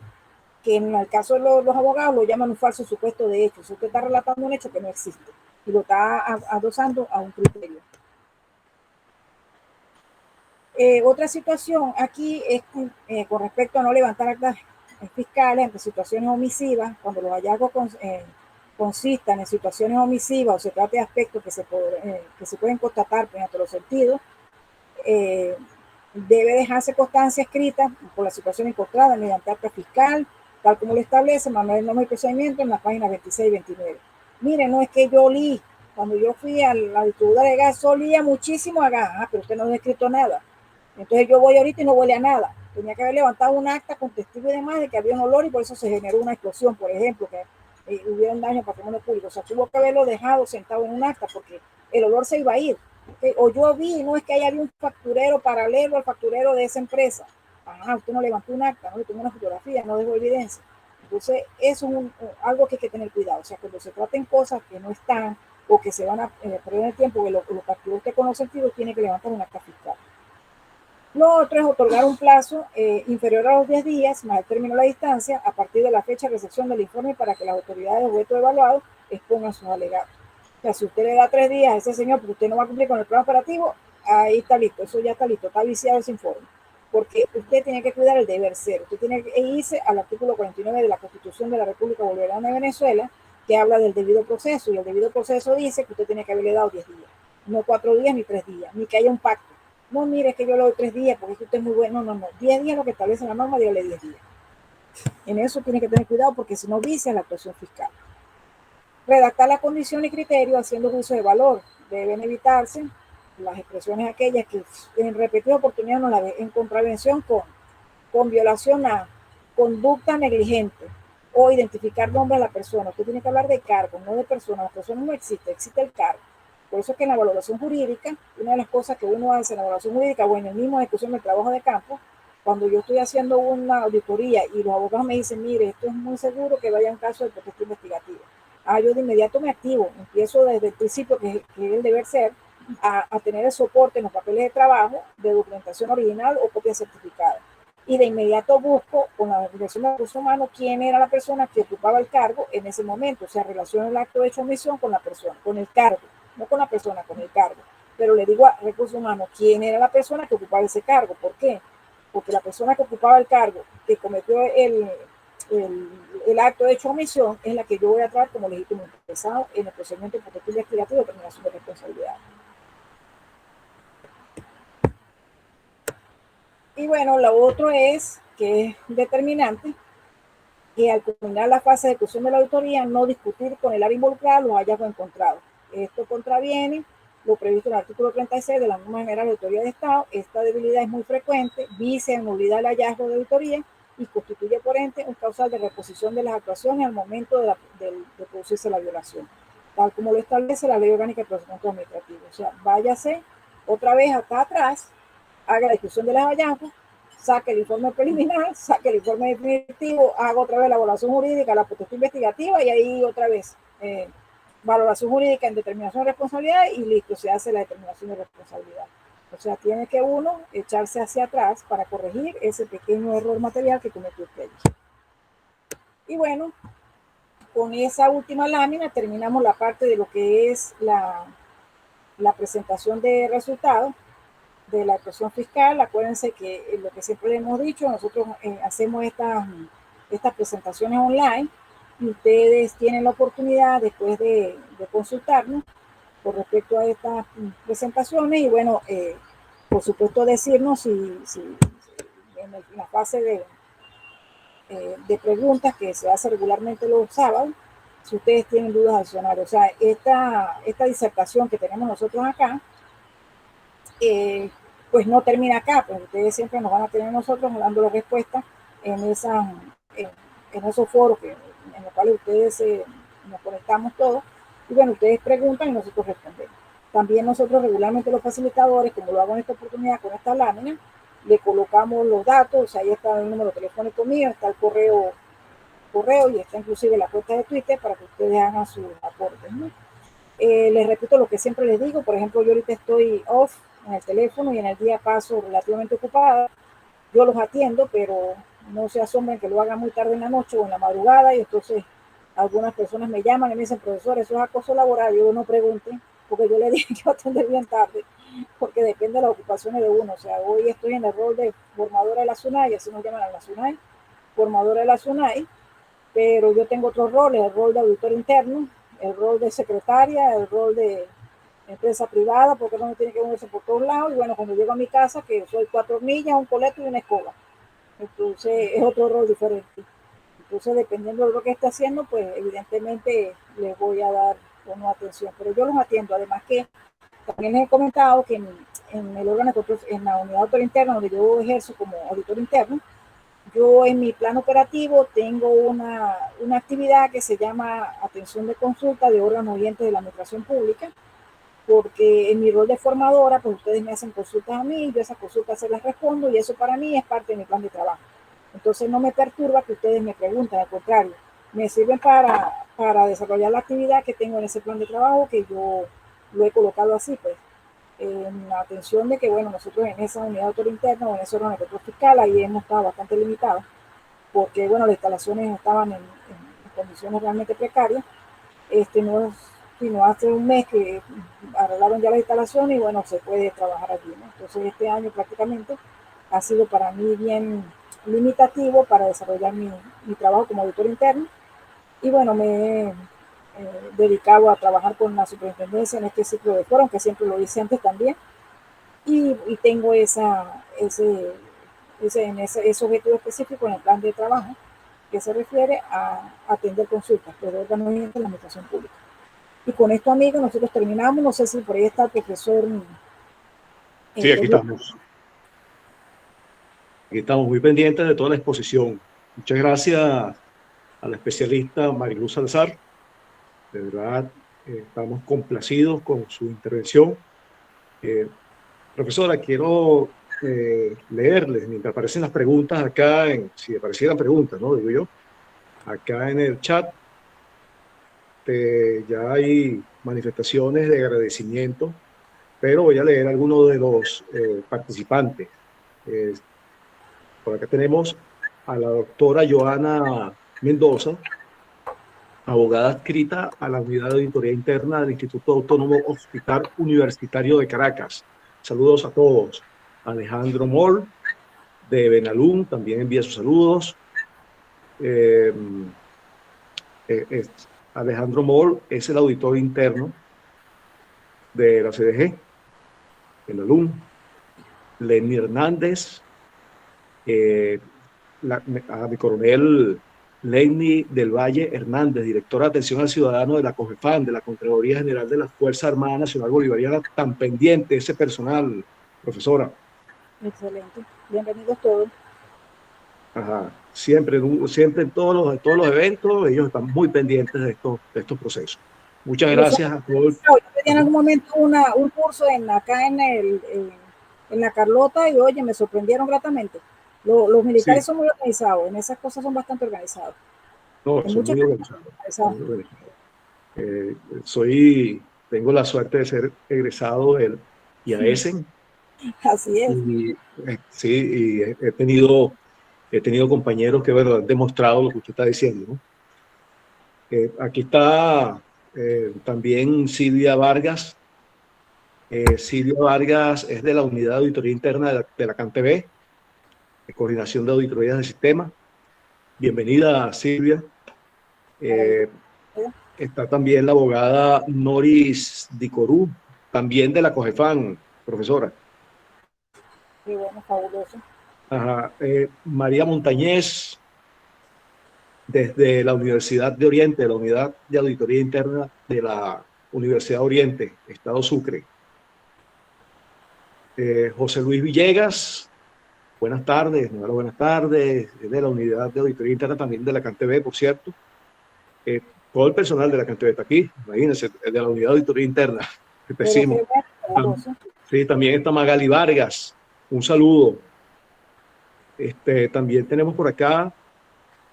que en el caso de los abogados lo llaman un falso supuesto de hecho. Si usted está relatando un hecho que no existe y lo está adosando a un criterio. Otra situación aquí es con respecto a no levantar actas fiscales ante situaciones omisivas, cuando los hallazgos consistan en situaciones omisivas o se trate de aspectos que se pueden constatar mediante los sentidos, debe dejarse constancia escrita por la situación encontrada mediante acta fiscal, tal como lo establece el manual de normas y procedimientos en la página 26 y 29. Miren, no es que yo olí Cuando yo fui a la distribuidora de gas, olía muchísimo a gas. Pero usted no ha escrito nada. Entonces yo voy ahorita y no huele a nada. Tenía que haber levantado un acta con testigo y demás de que había un olor y por eso se generó una explosión, por ejemplo, que hubiera un daño al patrimonio público. O sea, tuvo que haberlo dejado sentado en un acta porque el olor se iba a ir. O yo vi, no es que ahí había un facturero paralelo al facturero de esa empresa. Usted no levantó un acta, no le tomó una fotografía, no dejó evidencia. Entonces, eso es algo que hay que tener cuidado. O sea, cuando se traten cosas que no están o que se van a perder el tiempo, que lo capturó usted con los sentidos, tiene que levantar un acta fiscal. Lo otro es otorgar un plazo inferior a los 10 días, más el término de la distancia, a partir de la fecha de recepción del informe para que las autoridades de objeto evaluado expongan sus alegatos. O sea, si usted le da 3 días a ese señor porque usted no va a cumplir con el plan operativo, ahí está listo, eso ya está listo, está viciado ese informe. Porque usted tiene que cuidar el deber ser. Usted tiene que irse al artículo 49 de la Constitución de la República Bolivariana de Venezuela, que habla del debido proceso, y el debido proceso dice que usted tiene que haberle dado 10 días, no 4 días ni 3 días, ni que haya un pacto. No, mire, es que yo le doy 3 días porque usted es muy bueno. No. 10 días es lo que establece la norma, dígale 10 días. En eso tiene que tener cuidado porque si no vicia la actuación fiscal. Redactar la condición y criterio haciendo juicio de valor. Deben evitarse las expresiones aquellas que en repetidas oportunidades nos la ven en contravención con violación a conducta negligente o identificar nombre de la persona. Usted tiene que hablar de cargo, no de persona. La persona no existe, existe el cargo. Por eso es que en la valoración jurídica, una de las cosas que uno hace en la valoración jurídica o en el mismo ejecución del trabajo de campo, cuando yo estoy haciendo una auditoría y los abogados me dicen, mire, esto es muy seguro que vaya un caso de protesta investigativa. Yo de inmediato me activo, empiezo desde el principio, que es el deber ser, a tener el soporte en los papeles de trabajo de documentación original o copia certificada. Y de inmediato busco con la Dirección de Recursos Humanos quién era la persona que ocupaba el cargo en ese momento. O sea, relaciona el acto de hecho omisión con la persona, con el cargo, no con la persona, con el cargo. Pero le digo a Recursos Humanos quién era la persona que ocupaba ese cargo. ¿Por qué? Porque la persona que ocupaba el cargo, que cometió el acto de hecho omisión, es la que yo voy a tratar como legítimo interesado en el procedimiento protector investigativo de determinación de responsabilidad. Y bueno, lo otro es que es determinante que al culminar la fase de ejecución de la auditoría no discutir con el área involucrada los hallazgos encontrados. Esto contraviene lo previsto en el artículo 36 de la norma general de autoridad de Estado. Esta debilidad es muy frecuente, vicia en nulidad el hallazgo de auditoría y constituye por ente un causal de reposición de las actuaciones al momento de producirse la violación, tal como lo establece la Ley Orgánica de Procedimiento Administrativo. O sea, váyase otra vez acá atrás, haga la discusión de los hallazgos, saque el informe preliminar, saque el informe definitivo, haga otra vez la evaluación jurídica, la potestad investigativa y ahí otra vez valoración jurídica en determinación de responsabilidad y listo, se hace la determinación de responsabilidad. O sea, tiene que uno echarse hacia atrás para corregir ese pequeño error material que cometió usted. Y bueno, con esa última lámina terminamos la parte de lo que es la presentación de resultados de la actuación fiscal. Acuérdense que lo que siempre les hemos dicho, nosotros hacemos estas presentaciones online y ustedes tienen la oportunidad después de consultarnos con respecto a estas presentaciones y bueno, por supuesto decirnos si en la fase de preguntas que se hace regularmente los sábados, si ustedes tienen dudas adicionales. O sea, esta disertación que tenemos nosotros acá, pues no termina acá, pues ustedes siempre nos van a tener nosotros dando la respuesta en esos foros en los cuales ustedes nos conectamos todos, y bueno, ustedes preguntan y nosotros respondemos. También nosotros regularmente los facilitadores, como lo hago en esta oportunidad con esta lámina, le colocamos los datos, o sea, ahí está el número telefónico mío, está el correo y está inclusive la cuenta de Twitter para que ustedes hagan sus aportes, ¿no? Les repito lo que siempre les digo, por ejemplo, yo ahorita estoy off en el teléfono y en el día paso relativamente ocupada, yo los atiendo, pero no se asombren que lo hagan muy tarde en la noche o en la madrugada y entonces algunas personas me llaman y me dicen, profesor, eso es acoso laboral. Yo no pregunten, porque yo le dije que iba a atender bien tarde, porque depende de las ocupaciones de uno. O sea, hoy estoy en el rol de formadora de la SUNAI, así nos llaman a la SUNAI, formadora de la SUNAI, pero yo tengo otros roles, el rol de auditor interno, el rol de secretaria, el rol de empresa privada, porque no me tiene que unirse por todos lados. Y bueno, cuando llego a mi casa, que soy 4 hornillas, un coleto y una escoba. Entonces es otro rol diferente. Entonces, dependiendo de lo que esté haciendo, pues evidentemente les voy a dar o no atención, pero yo los atiendo. Además que también les he comentado que en el órgano, en la unidad de auditor interno, donde yo ejerzo como auditor interno, yo en mi plan operativo tengo una actividad que se llama atención de consulta de órganos oyentes de la administración pública, porque en mi rol de formadora, pues ustedes me hacen consultas a mí, yo esas consultas se las respondo y eso para mí es parte de mi plan de trabajo. Entonces no me perturba que ustedes me pregunten, al contrario, me sirven para desarrollar la actividad que tengo en ese plan de trabajo, que yo lo he colocado así, pues, en la atención de que, bueno, nosotros en esa unidad de autor interno o en ese órgano de control fiscal, ahí hemos estado bastante limitados, porque, bueno, las instalaciones estaban en condiciones realmente precarias. No, sino hace un mes que arreglaron ya las instalaciones y, bueno, se puede trabajar allí, ¿no? Entonces, este año prácticamente ha sido para mí bien limitativo para desarrollar mi trabajo como auditor interno. Y bueno, me he dedicado a trabajar con la superintendencia en este ciclo de foro, aunque siempre lo hice antes también. Y tengo ese objetivo específico en el plan de trabajo que se refiere a atender consultas de órganos de la administración pública. Y con esto, amigos, nosotros terminamos. No sé si por ahí está el profesor. Sí, aquí estamos. Aquí estamos muy pendientes de toda la exposición. Muchas gracias a la especialista Mariluz Salazar. De verdad, estamos complacidos con su intervención. Profesora, quiero leerles, mientras aparecen las preguntas acá, si aparecieran preguntas, ¿no? Digo yo, acá en el chat, ya hay manifestaciones de agradecimiento, pero voy a leer algunos de los participantes. Por acá tenemos a la doctora Joana Mendoza, abogada adscrita a la Unidad de Auditoría Interna del Instituto Autónomo Hospital Universitario de Caracas. Saludos a todos. Alejandro Moll, de Benalún, también envía sus saludos. Alejandro Moll es el auditor interno de la CDG, Benalún. Lenny Hernández, a mi coronel Lenny del Valle Hernández, directora de Atención al Ciudadano de la COGEFAN, de la Contraloría General de la Fuerza Armada Nacional Bolivariana, tan pendiente ese personal, profesora. Excelente, bienvenidos todos. Ajá. Siempre en todos los eventos, ellos están muy pendientes de estos procesos. Muchas gracias a todos. Yo tenía en algún momento un curso acá en la Carlota y, oye, me sorprendieron gratamente. Los militares son muy organizados, en esas cosas son bastante organizados. No, son muy organizados. Tengo la suerte de ser egresado del IAESEN. Así es. Y he tenido compañeros que, bueno, han demostrado lo que usted está diciendo, ¿no? Aquí está también Silvia Vargas. Silvia Vargas es de la Unidad de Auditoría Interna de la CANTV, de Coordinación de Auditorías del Sistema. Bienvenida, Silvia. Está también la abogada Noris Dicorú, también de la COGEFAN, profesora. Qué bueno, fabuloso. Ajá. María Montañez, desde la Universidad de Oriente, la Unidad de Auditoría Interna de la Universidad de Oriente, Estado Sucre. José Luis Villegas, buenas tardes, buenas tardes, de la Unidad de Auditoría Interna también de la CANTV, por cierto. Todo el personal de la CANTV está aquí, imagínense, de la Unidad de Auditoría Interna, que decimos. Sí, también está Magali Vargas, un saludo. También tenemos por acá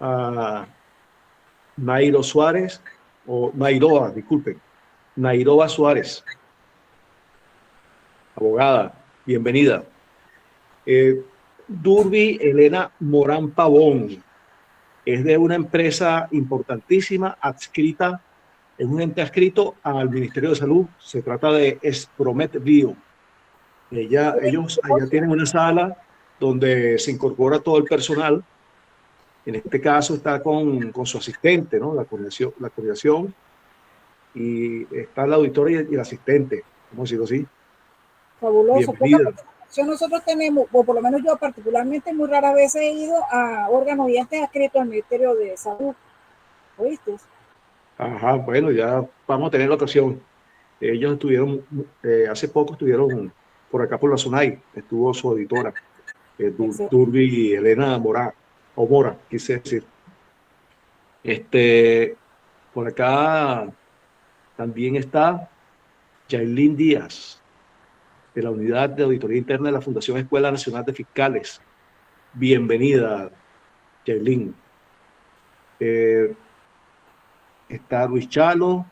a Nairo Suárez, o Nairoa, disculpen, Nairoa Suárez, abogada, bienvenida. Durby Elena Morán Pavón, es de una empresa importantísima, es un ente adscrito al Ministerio de Salud, se trata de Espromet Bio. Ellos allá tienen una sala donde se incorpora todo el personal. En este caso está con su asistente, ¿no? La coordinación, y está el auditor y el asistente, vamos a decirlo así. Fabuloso. Nosotros tenemos, o por lo menos yo particularmente, muy raras veces he ido a órganos y entes adscritos al Ministerio de Salud. ¿Oíste? Ajá, bueno, ya vamos a tener la ocasión. Ellos estuvieron, hace poco estuvieron por acá por la SUNAI, estuvo su auditora, Excelente. Turbi Elena Mora, o Mora, quise decir. Este, por acá también está Yailin Díaz, de la Unidad de Auditoría Interna de la Fundación Escuela Nacional de Fiscales. Bienvenida, Yailin. Eh, está Luis Chalo,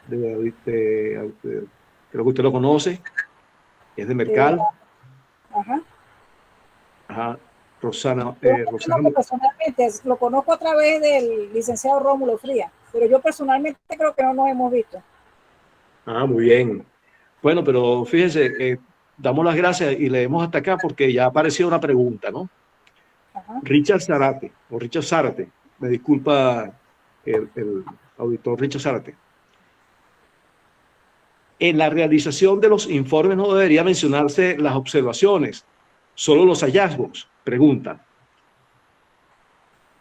creo que usted lo conoce, es de Eh, Mercal. ajá. Ajá. Rosana, Yo no lo Rosana. conozco personalmente, lo conozco a través del licenciado Rómulo Frías, pero yo personalmente creo que no nos hemos visto. Ah, muy bien. Bueno, pero fíjese, damos las gracias y leemos hasta acá porque ya apareció una pregunta, ¿no? Ajá. Richard Zarate, o Richard Zárate, me disculpa el auditor Richard Zárate. En la realización de los informes no debería mencionarse las observaciones, solo los hallazgos, pregunta.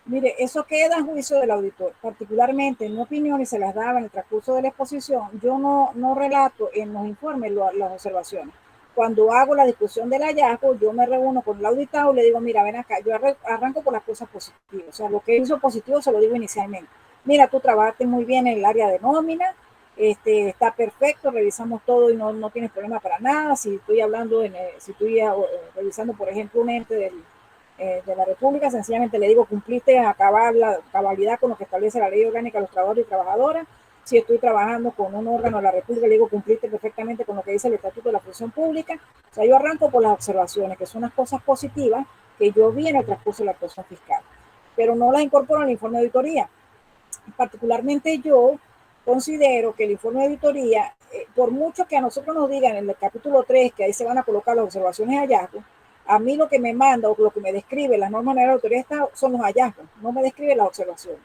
Mire, eso queda en juicio del auditor, particularmente en mi opinión, y se las daba en el transcurso de la exposición, yo no relato en los informes las observaciones. Cuando hago la discusión del hallazgo, yo me reúno con el auditado y le digo, mira, ven acá, yo arranco por las cosas positivas, o sea, lo que hizo positivo se lo digo inicialmente. Mira, tú trabajaste muy bien en el área de nómina, está perfecto, revisamos todo y no tienes problema para nada. Si estoy hablando, si estoy revisando, por ejemplo, un ente de la República, sencillamente le digo, cumpliste a cabalidad con lo que establece la ley orgánica de los trabajadores y trabajadoras. Si estoy trabajando con un órgano de la República, le digo, cumpliste perfectamente con lo que dice el Estatuto de la Función Pública. O sea, yo arranco por las observaciones, que son las cosas positivas que yo vi en el transcurso de la actuación fiscal, pero no las incorporo en el informe de auditoría. Particularmente yo considero que el informe de auditoría, por mucho que a nosotros nos digan en el capítulo 3 que ahí se van a colocar las observaciones y hallazgos, a mí lo que me manda o lo que me describe las normas de la autoridad son los hallazgos, no me describe las observaciones.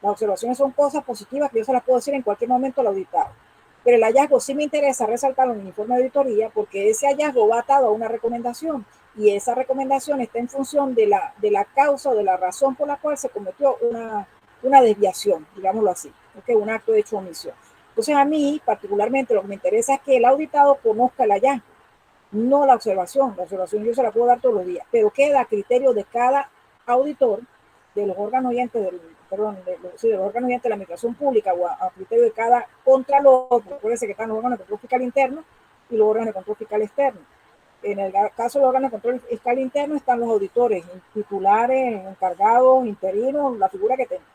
Las observaciones son cosas positivas que yo se las puedo decir en cualquier momento al auditado. Pero el hallazgo sí me interesa resaltarlo en el informe de auditoría porque ese hallazgo va atado a una recomendación y esa recomendación está en función de la causa o de la razón por la cual se cometió una desviación, digámoslo así, ¿okay? Un acto de hecho omisión. Entonces a mí particularmente lo que me interesa es que el auditado conozca el hallazgo, no la observación. La observación yo se la puedo dar todos los días, pero queda a criterio de cada auditor, de los órganos oyentes de los órganos oyentes de la administración pública o a criterio de cada contralor, porque acuérdense que están los órganos de control fiscal interno y los órganos de control fiscal externo. En el caso de los órganos de control fiscal interno están los auditores, titulares, encargados, interinos, la figura que tengan.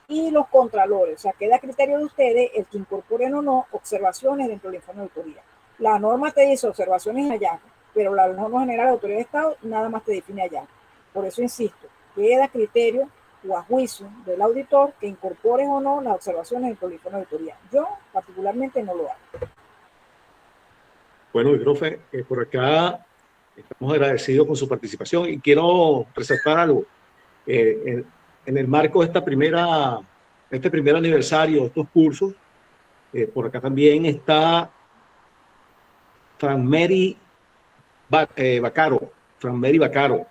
Y los contralores, o sea, queda a criterio de ustedes el que incorporen o no observaciones dentro del informe de auditoría. La norma te dice observaciones y hallazgos, pero la norma general de autoridad de Estado nada más te define hallazgos. Por eso insisto, queda a criterio o a juicio del auditor que incorpores o no las observaciones dentro del informe de auditoría. Yo particularmente no lo hago. Bueno, profe, por acá estamos agradecidos con su participación y quiero resaltar algo. En el marco de este primer aniversario de estos cursos, por acá también está Franmeri Bacaro, Franmeri Bacaro,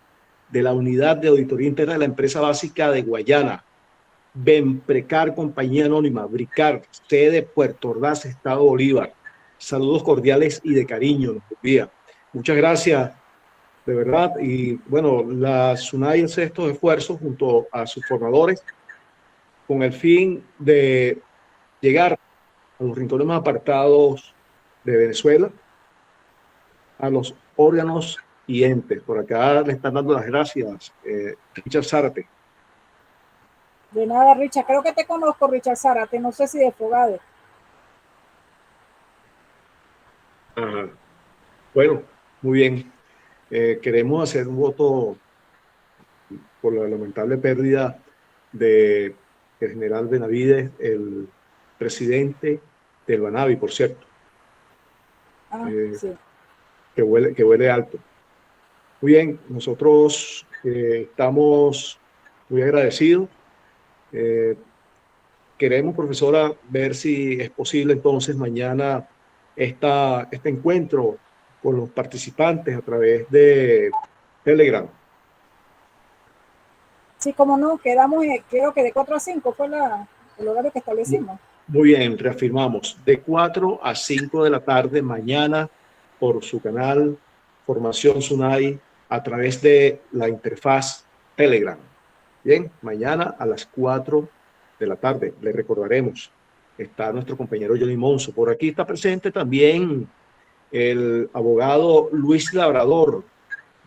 de la Unidad de Auditoría Interna de la Empresa Básica de Guayana, Benprecar, Compañía Anónima, Bricar, sede Puerto Ordaz, Estado Bolívar. Saludos cordiales y de cariño, nos envía. Muchas gracias, de verdad. Y bueno, la SUNAI hace estos esfuerzos junto a sus formadores con el fin de llegar a los rincones más apartados de Venezuela, a los órganos y entes. Por acá le están dando las gracias, Richard Zárate. De nada, Richard. Creo que te conozco, Richard Zárate. No sé si de Fogade. Ajá. Bueno, muy bien. Queremos hacer un voto por la lamentable pérdida de el general Benavides, el presidente del Banavi, por cierto, Ah, eh, sí. que huele alto. Muy bien, nosotros estamos muy agradecidos. Eh, Queremos, profesora, ver si es posible entonces mañana este encuentro con los participantes a través de Telegram. Sí, como no, quedamos, creo que de 4 a 5 fue la... el horario que establecimos. Muy bien, reafirmamos, de 4 a 5 de la tarde mañana por su canal Formación Sunai a través de la interfaz Telegram. Bien, mañana a las 4 de la tarde, le recordaremos, está nuestro compañero Johnny Monzo. Por aquí está presente también el abogado Luis Labrador,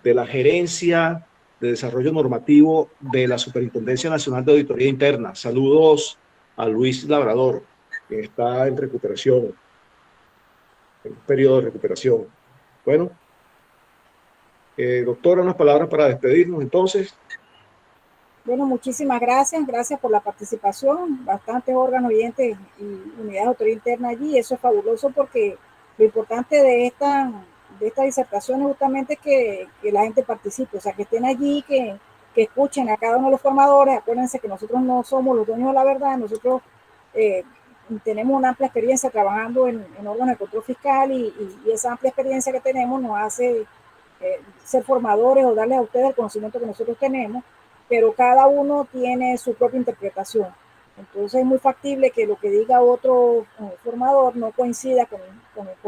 de la Gerencia de Desarrollo Normativo de la Superintendencia Nacional de Auditoría Interna. Saludos a Luis Labrador, que está en recuperación, en un periodo de recuperación. Bueno, doctora, unas palabras para despedirnos entonces. Bueno, muchísimas gracias. Gracias por la participación. Bastantes órganos oyentes y unidades de autoridad interna allí. Eso es fabuloso porque lo importante de esta disertación es justamente que la gente participe, o sea, que estén allí, que escuchen a cada uno de los formadores. Acuérdense que nosotros no somos los dueños de la verdad. Nosotros tenemos una amplia experiencia trabajando en órganos de control fiscal y esa amplia experiencia que tenemos nos hace ser formadores o darles a ustedes el conocimiento que nosotros tenemos, pero cada uno tiene su propia interpretación. Entonces es muy factible que lo que diga otro formador no coincida con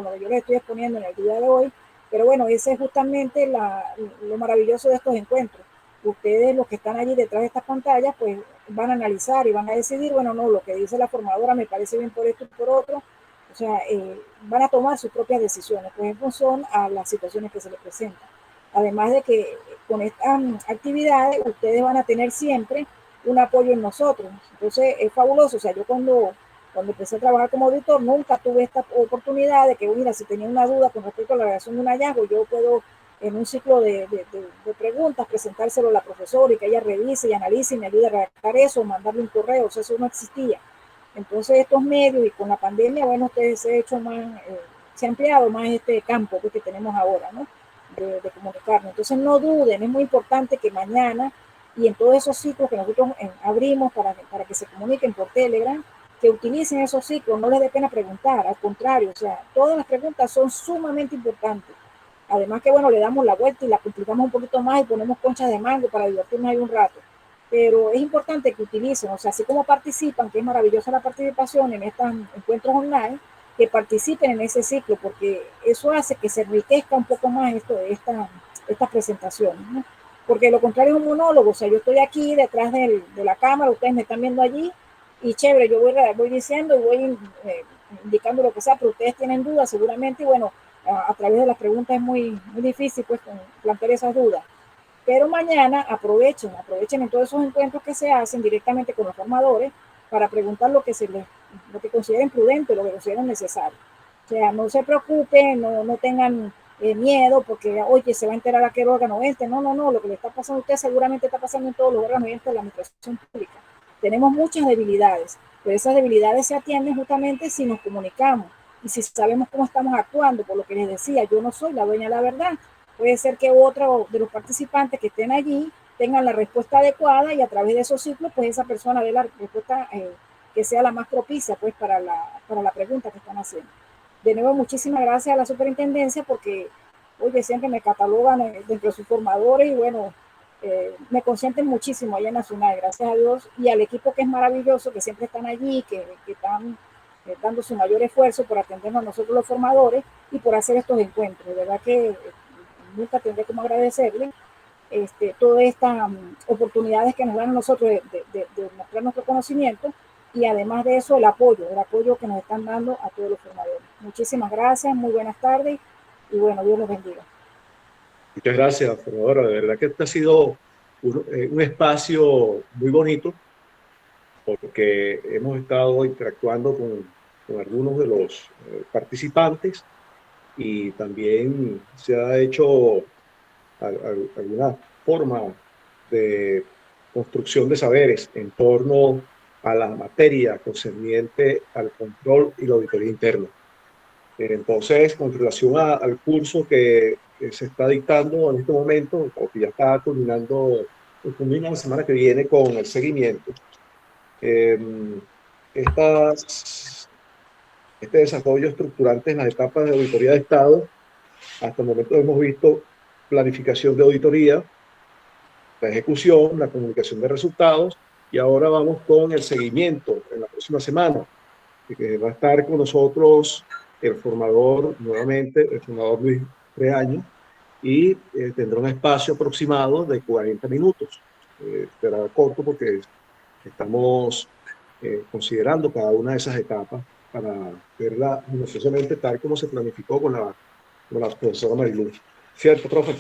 lo que yo les estoy exponiendo en el día de hoy, pero bueno, ese es justamente lo maravilloso de estos encuentros. Ustedes, los que están allí detrás de estas pantallas, pues van a analizar y van a decidir, bueno, no, lo que dice la formadora me parece bien por esto y por otro, o sea, van a tomar sus propias decisiones, pues en función a las situaciones que se les presentan. Además de que con estas actividades ustedes van a tener siempre un apoyo en nosotros. Entonces es fabuloso. O sea, yo cuando empecé a trabajar como auditor nunca tuve esta oportunidad de que, mira, si tenía una duda con respecto a la redacción de un hallazgo, yo puedo en un ciclo de preguntas presentárselo a la profesora y que ella revise y analice y me ayude a redactar eso o mandarle un correo. O sea, eso no existía. Entonces estos medios y con la pandemia, bueno, ustedes se ha ampliado más este campo que tenemos ahora, ¿no? De comunicarnos. Entonces no duden, es muy importante que mañana y en todos esos ciclos que nosotros abrimos para que se comuniquen por Telegram, que utilicen esos ciclos, no les dé pena preguntar, al contrario, o sea, todas las preguntas son sumamente importantes. Además que, bueno, le damos la vuelta y la complicamos un poquito más y ponemos conchas de mango para divertirnos ahí un rato. Pero es importante que utilicen, o sea, así como participan, que es maravillosa la participación en estos encuentros online, que participen en ese ciclo, porque eso hace que se enriquezca un poco más esta presentación, ¿no? Porque lo contrario es un monólogo, o sea, yo estoy aquí detrás de la cámara, ustedes me están viendo allí, y chévere, yo voy diciendo y voy indicando lo que sea, pero ustedes tienen dudas seguramente, y bueno, a través de las preguntas es muy difícil pues plantear esas dudas. Pero mañana aprovechen en todos esos encuentros que se hacen directamente con los formadores para preguntar lo que consideren prudente, lo que consideren necesario. O sea, no se preocupen, no tengan miedo porque, oye, se va a enterar aquel órgano este. No, lo que le está pasando a usted seguramente está pasando en todos los órganos de la administración pública. Tenemos muchas debilidades, pero esas debilidades se atienden justamente si nos comunicamos y si sabemos cómo estamos actuando. Por lo que les decía, yo no soy la dueña de la verdad. Puede ser que otro de los participantes que estén allí tengan la respuesta adecuada y a través de esos ciclos, pues esa persona dé la respuesta que sea la más propicia pues para la pregunta que están haciendo. De nuevo, muchísimas gracias a la superintendencia porque, oye, siempre me catalogan dentro de sus formadores y bueno, me consienten muchísimo allá en la SUNAI, gracias a Dios, y al equipo que es maravilloso, que siempre están allí, que están dando su mayor esfuerzo por atendernos a nosotros los formadores y por hacer estos encuentros. De verdad que nunca tendré como agradecerle todas estas oportunidades que nos dan a nosotros de mostrar nuestro conocimiento y además de eso el apoyo que nos están dando a todos los formadores. Muchísimas gracias, muy buenas tardes y bueno, Dios los bendiga. Muchas gracias, formadora. De verdad que este ha sido un espacio muy bonito porque hemos estado interactuando con algunos de los participantes y también se ha hecho alguna forma de construcción de saberes en torno a la materia concerniente al control y la auditoría interna. Entonces, con relación al curso que se está dictando en este momento, o que ya está culminando, culmina la semana que viene con el seguimiento, este desarrollo estructurante en las etapas de auditoría de Estado, hasta el momento hemos visto planificación de auditoría, la ejecución, la comunicación de resultados, y ahora vamos con el seguimiento en la próxima semana, que va a estar con nosotros el formador, nuevamente, el formador Luis Reaño, y tendrá un espacio aproximado de 40 minutos. Será corto porque estamos considerando cada una de esas etapas para verla minuciosamente tal como se planificó con la profesora Mariluz. ¿Cierto, profe?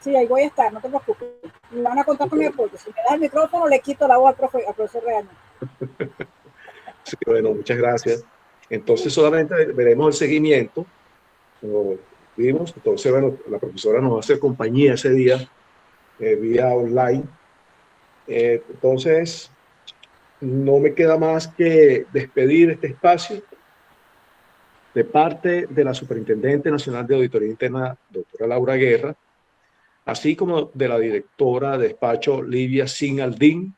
Sí, ahí voy a estar, no te preocupes. Me van a contar con mi apoyo. Si me das el micrófono, le quito la voz al profesor Reaño. Sí, bueno, muchas gracias. Entonces solamente veremos el seguimiento, como vimos. Entonces, bueno, la profesora nos va a hacer compañía ese día, vía online. Entonces, no me queda más que despedir este espacio de parte de la Superintendente Nacional de Auditoría Interna, doctora Laura Guerra, así como de la directora de despacho Livia Sinaldín,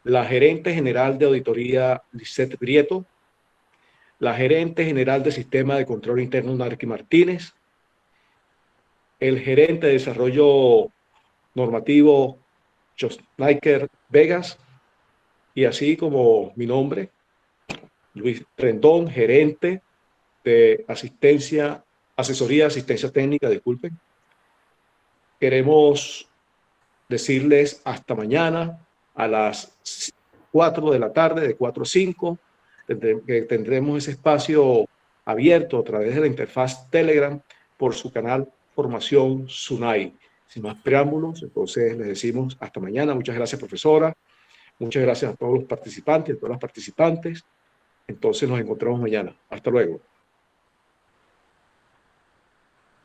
la gerente general de auditoría Lisette Prieto, la gerente general de Sistema de Control Interno Narqui Martínez, el gerente de Desarrollo Normativo Josnaiker Vegas, y así como mi nombre, Luis Rendón, gerente de asesoría de asistencia técnica, disculpen. Queremos decirles hasta mañana a las 4 de la tarde, de 4 a 5, que tendremos ese espacio abierto a través de la interfaz Telegram por su canal Formación SUNAI. Sin más preámbulos, entonces les decimos hasta mañana. Muchas gracias, profesora. Muchas gracias a todos los participantes, a todas las participantes. Entonces nos encontramos mañana. Hasta luego.